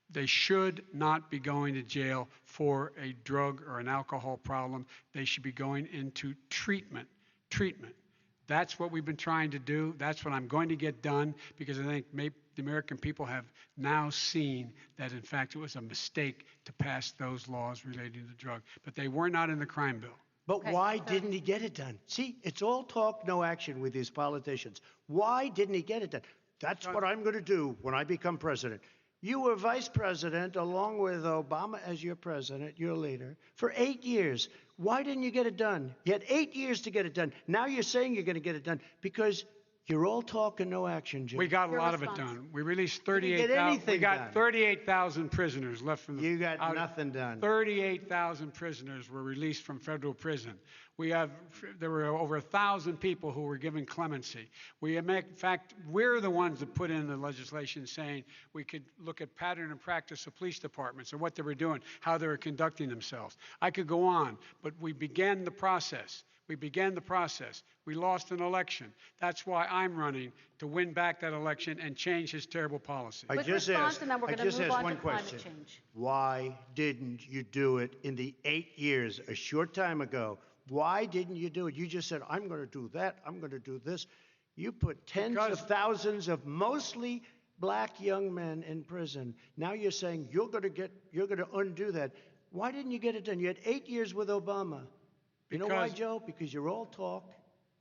They should not be going to jail for a drug or an alcohol problem. They should be going into treatment. That's what we've been trying to do. That's what I'm going to get done because I think the American people have now seen that, in fact, it was a mistake to pass those laws relating to drug. But they were not in the crime bill. But Okay, why didn't he get it done? See, it's all talk, no action with these politicians. Why didn't he get it done? That's what I'm going to do when I become president. You were vice president along with Obama as your president, your leader, for 8 years. Why didn't you get it done? You had 8 years to get it done. Now you're saying you're going to get it done because you're all talk and no action, Jim. We got a Your lot of it response. done. We released didn't get 38,000. anything We got done. 38,000 prisoners left from the. You got nothing done. 38,000 prisoners were released from federal prison. There were over 1,000 people who were given clemency. In fact, we're the ones that put in the legislation saying we could look at pattern and practice of police departments and what they were doing, how they were conducting themselves. I could go on, but we began the process. We lost an election. That's why I'm running to win back that election and change his terrible policy. I Quick just response, asked, and then we're I going to just move asked on one to climate question. change. Why didn't you do it in the 8 years, a short time ago? Why didn't you do it? You just said, I'm going to do that, I'm going to do this. You put tens of thousands of mostly black young men in prison. Now you're saying you're going to undo that. Why didn't you get it done? You had 8 years with Obama. You know why, Joe? Because you're all talk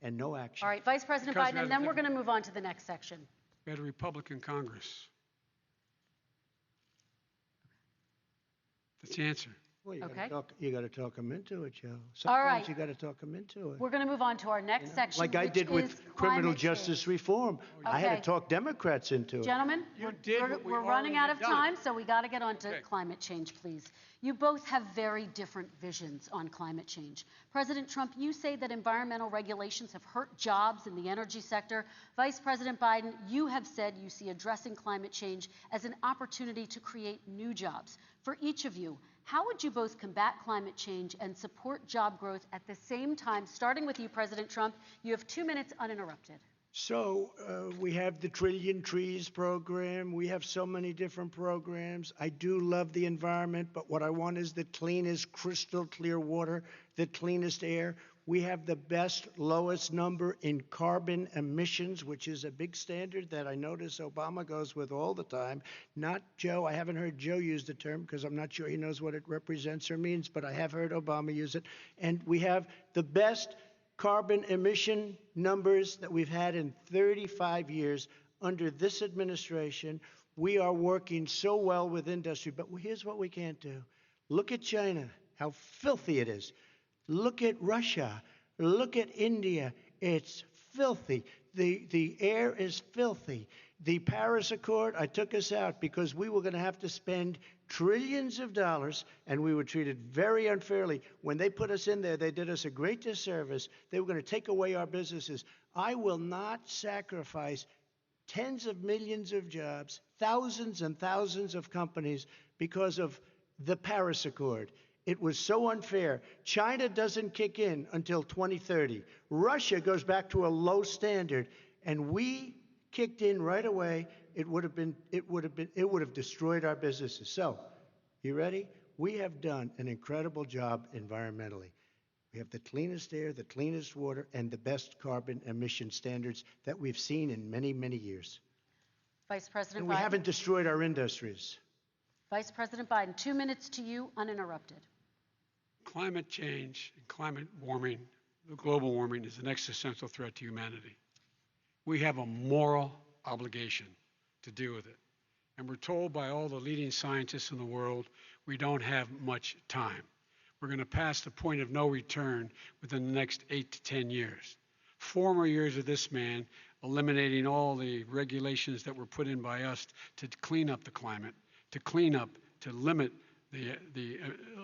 and no action. All right, Vice President Because we Biden, had and a then we're going to move on to the next section. We had a Republican Congress. That's the answer. Well, you Okay. got to talk them into it, Joe. All right. Sometimes you got to talk them into it. We're going to move on to our next section, Like I which did is with criminal climate justice change. reform. I had Okay. to talk Democrats into it. Gentlemen, You did what we we're running already out of done. time, so we got to get on to Okay. climate change, please. You both have very different visions on climate change. President Trump, you say that environmental regulations have hurt jobs in the energy sector. Vice President Biden, you have said you see addressing climate change as an opportunity to create new jobs. For each of you, How would you both combat climate change and support job growth at the same time? Starting with you, President Trump, you have 2 minutes uninterrupted. So we have the Trillion Trees program. We have so many different programs. I do love the environment, but what I want is the cleanest, crystal clear water, the cleanest air. We have the best, lowest number in carbon emissions, which is a big standard that I notice Obama goes with all the time. Not Joe. I haven't heard Joe use the term because I'm not sure he knows what it represents or means, but I have heard Obama use it. And we have the best carbon emission numbers that we've had in 35 years under this administration. We are working so well with industry, but here's what we can't do. Look at China, how filthy it is. Look at Russia. Look at India. It's filthy. The air is filthy. The Paris Accord, I took us out because we were going to have to spend trillions of dollars, and we were treated very unfairly. When they put us in there, they did us a great disservice. They were going to take away our businesses. I will not sacrifice tens of millions of jobs, thousands and thousands of companies because of the Paris Accord. It was so unfair. China doesn't kick in until 2030. Russia goes back to a low standard, and we kicked in right away. It would have destroyed our businesses. So, you ready? We have done an incredible job environmentally. We have the cleanest air, the cleanest water, and the best carbon emission standards that we've seen in many, many years. Vice President And we Biden. haven't destroyed our industries. Vice President Biden, 2 minutes to you, uninterrupted. Climate change and climate warming, global warming, is an existential threat to humanity. We have a moral obligation to deal with it. And we're told by all the leading scientists in the world we don't have much time. We're going to pass the point of no return within the next 8 to 10 years. 4 more years of this man eliminating all the regulations that were put in by us to clean up the climate, to limit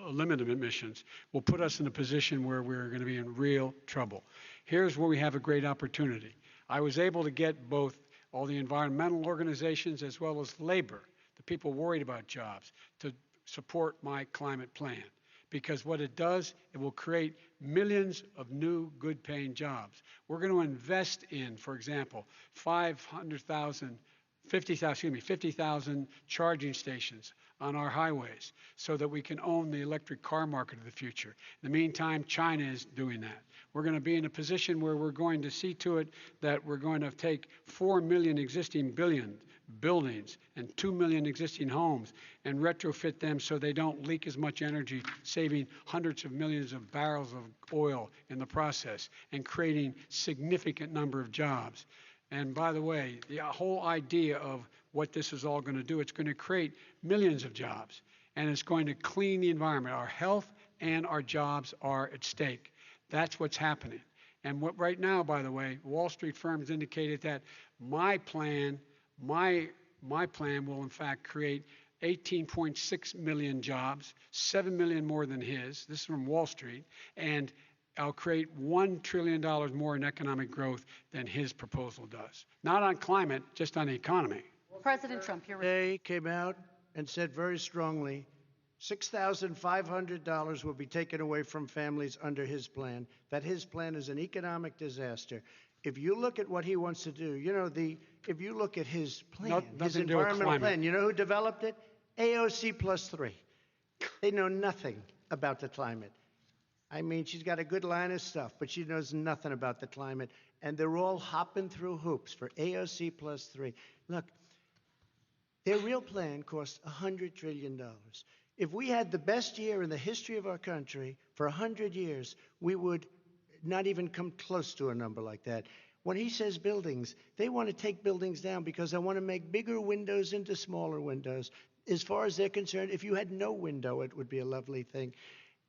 limit emissions, will put us in a position where we're going to be in real trouble. Here's where we have a great opportunity. I was able to get both all the environmental organizations as well as labor, the people worried about jobs, to support my climate plan. Because what it does, it will create millions of new good-paying jobs. We're going to invest in, for example, 50,000 charging stations on our highways so that we can own the electric car market of the future. In the meantime, China is doing that. We're going to be in a position where we're going to see to it that we're going to take 4 million existing buildings and 2 million existing homes and retrofit them so they don't leak as much energy, saving hundreds of millions of barrels of oil in the process and creating significant number of jobs. And by the way, the whole idea of what this is all going to do, it's going to create millions of jobs, and it's going to clean the environment. Our health and our jobs are at stake. That's what's happening. And right now, by the way, Wall Street firms indicated that my plan will in fact create 18.6 million jobs, 7 million more than his. This is from Wall Street. And I'll create $1 trillion more in economic growth than his proposal does. Not on climate, just on the economy. President Trump, your They came out and said very strongly, $6,500 will be taken away from families under his plan, that his plan is an economic disaster. If you look at what he wants to do, if you look at his plan, his environmental plan, you know who developed it? AOC plus 3. They know nothing about the climate. I mean, she's got a good line of stuff, but she knows nothing about the climate. And they're all hopping through hoops for AOC plus 3. Look, their real plan costs $100 trillion. If we had the best year in the history of our country for 100 years, we would not even come close to a number like that. When he says buildings, they want to take buildings down because they want to make bigger windows into smaller windows. As far as they're concerned, if you had no window, it would be a lovely thing.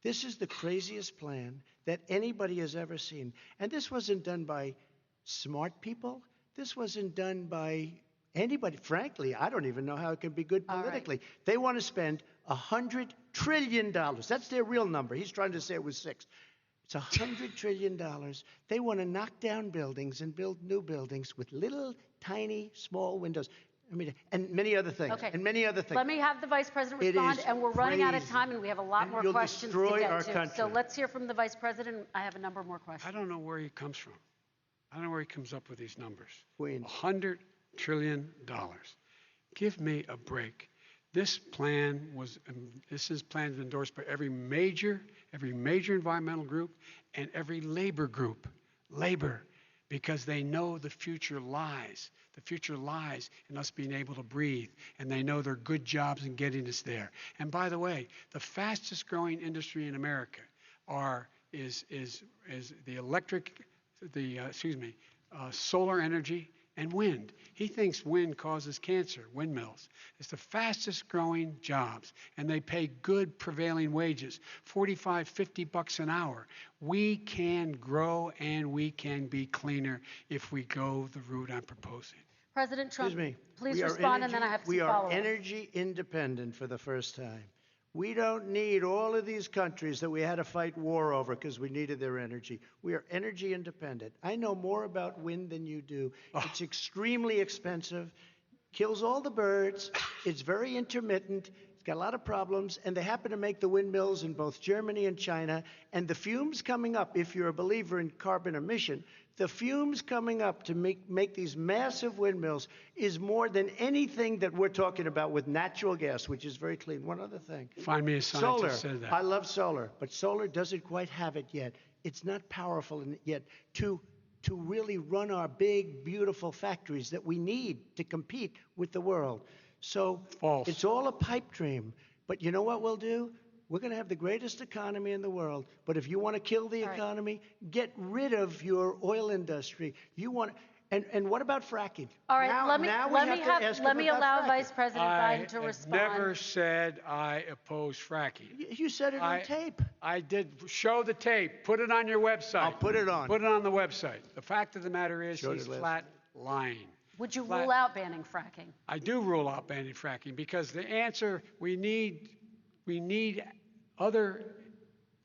This is the craziest plan that anybody has ever seen. And this wasn't done by smart people. This wasn't done by anybody. Frankly, I don't even know how it can be good politically. Right. They want to spend $100 trillion. That's their real number. He's trying to say it was 6. It's $100 trillion. They want to knock down buildings and build new buildings with little, tiny, small windows. I mean, and many other things. Okay. And many other things. Let me have the Vice President It respond, is and we're running out of crazy. time, and we have a lot And more you'll questions to destroy get our to. country. So let's hear from the Vice President. I have a number more questions. I don't know where he comes from. I don't know where he comes up with these numbers. Queens. $100 trillion. Give me a break. This plan was, endorsed by every major environmental group and every labor group. Labor, because they know the future lies. The future lies in us being able to breathe, and they know there are good jobs in getting us there. And by the way, the fastest growing industry in America is solar energy and wind. He thinks wind causes cancer, windmills. It's the fastest growing jobs, and they pay good prevailing wages, $45, $50 an hour. We can grow and we can be cleaner if we go the route I'm proposing. President Trump, Excuse me. please We are respond, and then I have we some are follow-up. energy independent for the first time. We don't need all of these countries that we had to fight war over because we needed their energy. We are energy independent. I know more about wind than you do. It's extremely expensive, kills all the birds, it's very intermittent, it's got a lot of problems, and they happen to make the windmills in both Germany and China. And the fumes coming up, if you're a believer in carbon emission, the fumes coming up to make these massive windmills is more than anything that we're talking about with natural gas, which is very clean. One other thing. Find me a scientist Solar. who said that. I love solar, but solar doesn't quite have it yet. It's not powerful yet to really run our big, beautiful factories that we need to compete with the world. So False. It's all a pipe dream. But you know what we'll do? We're going to have the greatest economy in the world. But if you want to kill the economy, get rid of your oil industry. You want, and what about fracking? All right, now, let me allow fracking. Vice President Biden to I respond. never said I oppose fracking. You said it on tape. I did. Show the tape. Put it on your website. I'll put it on. Put it on the website. The fact of the matter is Show he's the list. flat lying. Would you rule out banning fracking? I do rule out banning fracking because the answer, we need other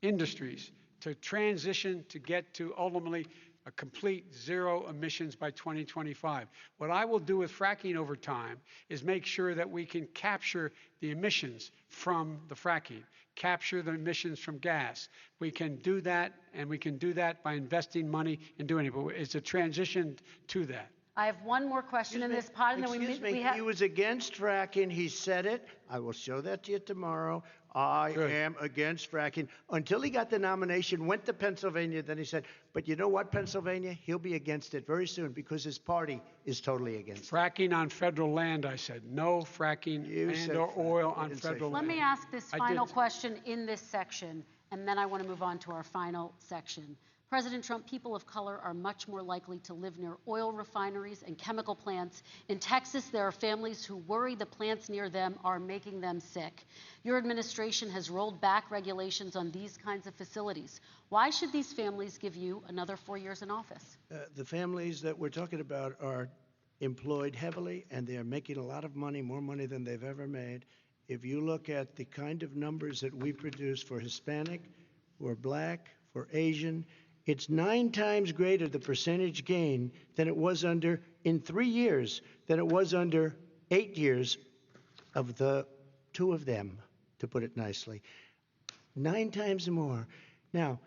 industries to transition to get to ultimately a complete zero emissions by 2025. What I will do with fracking over time is make sure that we can capture the emissions from the fracking, capture the emissions from gas. We can do that, and we can do that by investing money and doing it. But it's a transition to that. I have one more question in this pod, and then we have. He was against fracking. He said it. I will show that to you tomorrow. I am against fracking. Until he got the nomination, went to Pennsylvania, then he said, but you know what, Pennsylvania? He'll be against it very soon because his party is totally against it. Fracking on federal land, I said. No fracking or oil on federal land. Let me ask this final question in this section, and then I want to move on to our final section. President Trump, people of color are much more likely to live near oil refineries and chemical plants. In Texas, there are families who worry the plants near them are making them sick. Your administration has rolled back regulations on these kinds of facilities. Why should these families give you another 4 years in office? The families that we're talking about are employed heavily, and they're making a lot of money, more money than they've ever made. If you look at the kind of numbers that we produce for Hispanic, for Black, for Asian, it's 9 times greater, the percentage gain, than it was in 3 years, than it was under 8 years of the 2 of them, to put it nicely. 9 times more. Now,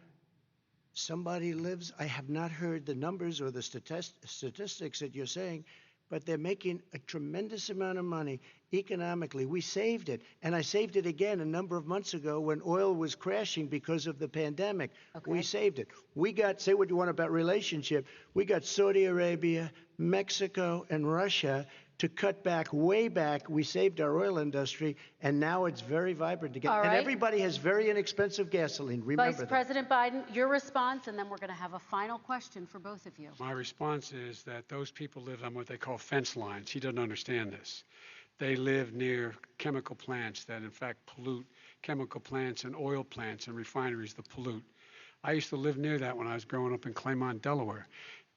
somebody lives, I have not heard the numbers or the statistics that you're saying, but they're making a tremendous amount of money economically. We saved it, and I saved it again a number of months ago when oil was crashing because of the pandemic. Okay. We saved it. We got, say what you want about relationship, we got Saudi Arabia, Mexico, and Russia to cut back, way back. We saved our oil industry, and now it's very vibrant again. All right. And everybody has very inexpensive gasoline. Remember Vice President Biden, your response, and then we're going to have a final question for both of you. My response is that those people live on what they call fence lines. He doesn't understand this. They live near chemical plants that, in fact, pollute, chemical plants and oil plants and refineries that pollute. I used to live near that when I was growing up in Claymont, Delaware.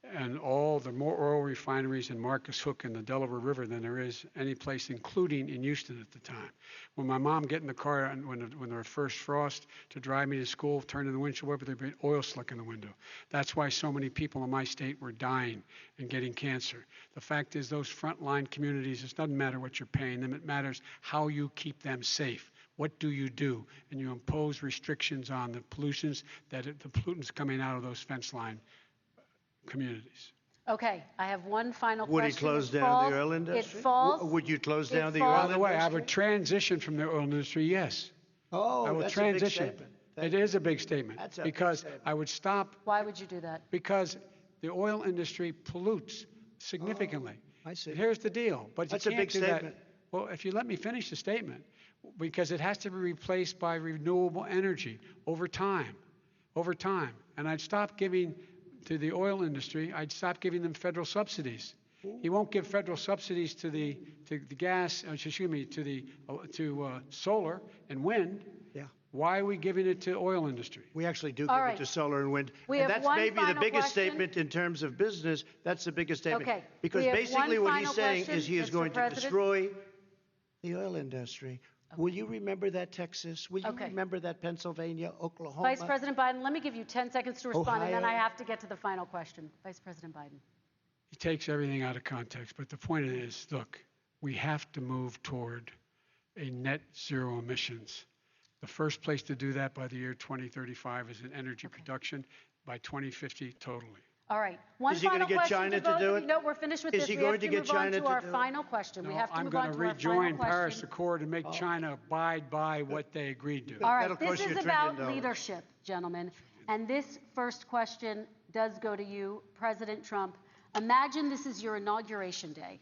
and all the more oil refineries in Marcus Hook and the Delaware River than there is any place, including in Houston at the time. When my mom get in the car and when there was first frost to drive me to school, turn in the windshield wiper, there'd be oil slick in the window. That's why so many people in my state were dying and getting cancer. The fact is, those frontline communities, it doesn't matter what you're paying them, it matters how you keep them safe. What do? And you impose restrictions on the pollutions the pollutants coming out of those fence line communities. Okay, I have one final Would question. he close down the oil industry? It falls. Would you close down the falls- oil By industry? the way, I would transition from the oil industry, yes. Oh, I would that's transition. a big statement. It is a big statement. That's a big because statement. I would stop, Why would you do that? because the oil industry pollutes significantly. I see. Here's the deal, but That's you a can't big do statement. that. Well, if you let me finish the statement, because it has to be replaced by renewable energy over time, and I'd stop giving to the oil industry. I'd stop giving them federal subsidies. He won't give federal subsidies to the gas. To solar and wind. Yeah. Why are we giving it to oil industry? We actually do All give right. it to solar and wind. We And have that's one maybe the final biggest question. statement in terms of business. That's the biggest statement. Okay. Because We have basically one what he's final saying question, is he is Mr. going to President. destroy the oil industry. Will you remember that, Texas? Will you Okay. remember that, Pennsylvania, Oklahoma? Vice President Biden, let me give you 10 seconds to respond, and then I Ohio. have to get to the final question. Vice President Biden. He takes everything out of context, but the point is, look, we have to move toward a net zero emissions. The first place to do that by the year 2035 is in energy production, by 2050 totally. All right. One Is he gonna final get question China to both do of it? you. No, we're finished with Is this. he We have going to get move on China to to our do it? final question. We No, have to I'm move going on to to our final rejoin Paris question. Accord and make China abide by what they agreed to. All right, That'll this cost you is $1 about trillion. leadership, gentlemen. And this first question does go to you, President Trump. Imagine this is your inauguration day.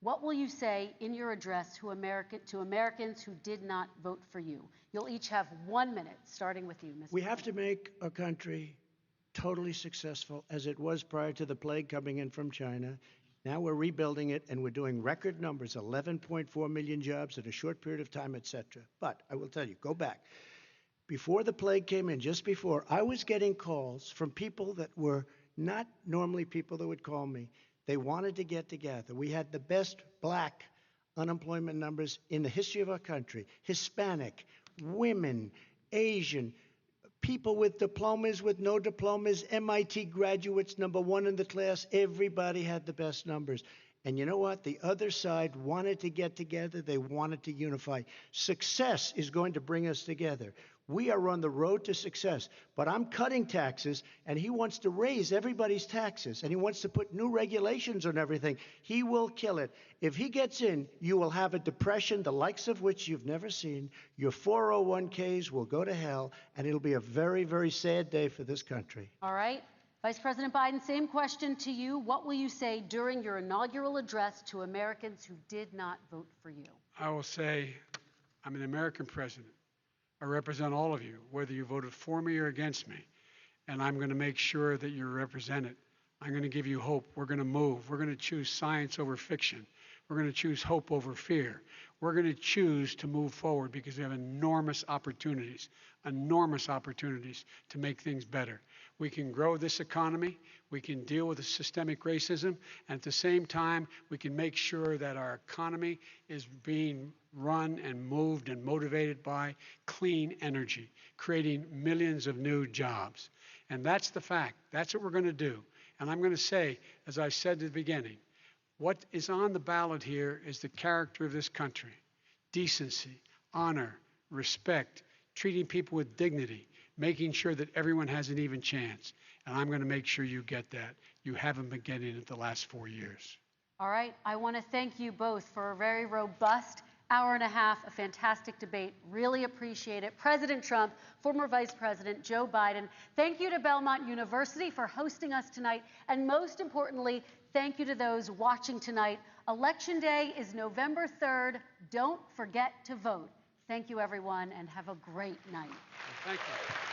What will you say in your address to Americans who did not vote for you? You'll each have 1 minute, starting with you, Mr. We have to make our country totally successful as it was prior to the plague coming in from China. Now we're rebuilding it, and we're doing record numbers, 11.4 million jobs in a short period of time, et cetera. But I will tell you, go back. Before the plague came in, just before, I was getting calls from people that were not normally people that would call me. They wanted to get together. We had the best black unemployment numbers in the history of our country. Hispanic, women, Asian, people with diplomas, with no diplomas, MIT graduates, #1 in the class. Everybody had the best numbers. And you know what? The other side wanted to get together. They wanted to unify. Success is going to bring us together. We are on the road to success. But I'm cutting taxes, and he wants to raise everybody's taxes, and he wants to put new regulations on everything. He will kill it. If he gets in, you will have a depression, the likes of which you've never seen. Your 401ks will go to hell, and it'll be a very, very sad day for this country. All right. Vice President Biden, same question to you. What will you say during your inaugural address to Americans who did not vote for you? I will say, I'm an American president. I represent all of you, whether you voted for me or against me. And I'm going to make sure that you're represented. I'm going to give you hope. We're going to move. We're going to choose science over fiction. We're going to choose hope over fear. We're going to choose to move forward because we have enormous opportunities to make things better. We can grow this economy. We can deal with the systemic racism. And at the same time, we can make sure that our economy is being run and moved and motivated by clean energy, creating millions of new jobs. And that's the fact. That's what we're going to do. And I'm going to say, as I said at the beginning, what is on the ballot here is the character of this country: decency, honor, respect, treating people with dignity, making sure that everyone has an even chance. And I'm going to make sure you get that. You haven't been getting it the last 4 years. All right. I want to thank you both for a very robust hour and a half, a fantastic debate. Really appreciate it. President Trump, former Vice President Joe Biden, thank you to Belmont University for hosting us tonight. And most importantly, thank you to those watching tonight. Election Day is November 3rd. Don't forget to vote. Thank you, everyone, and have a great night. Thank you.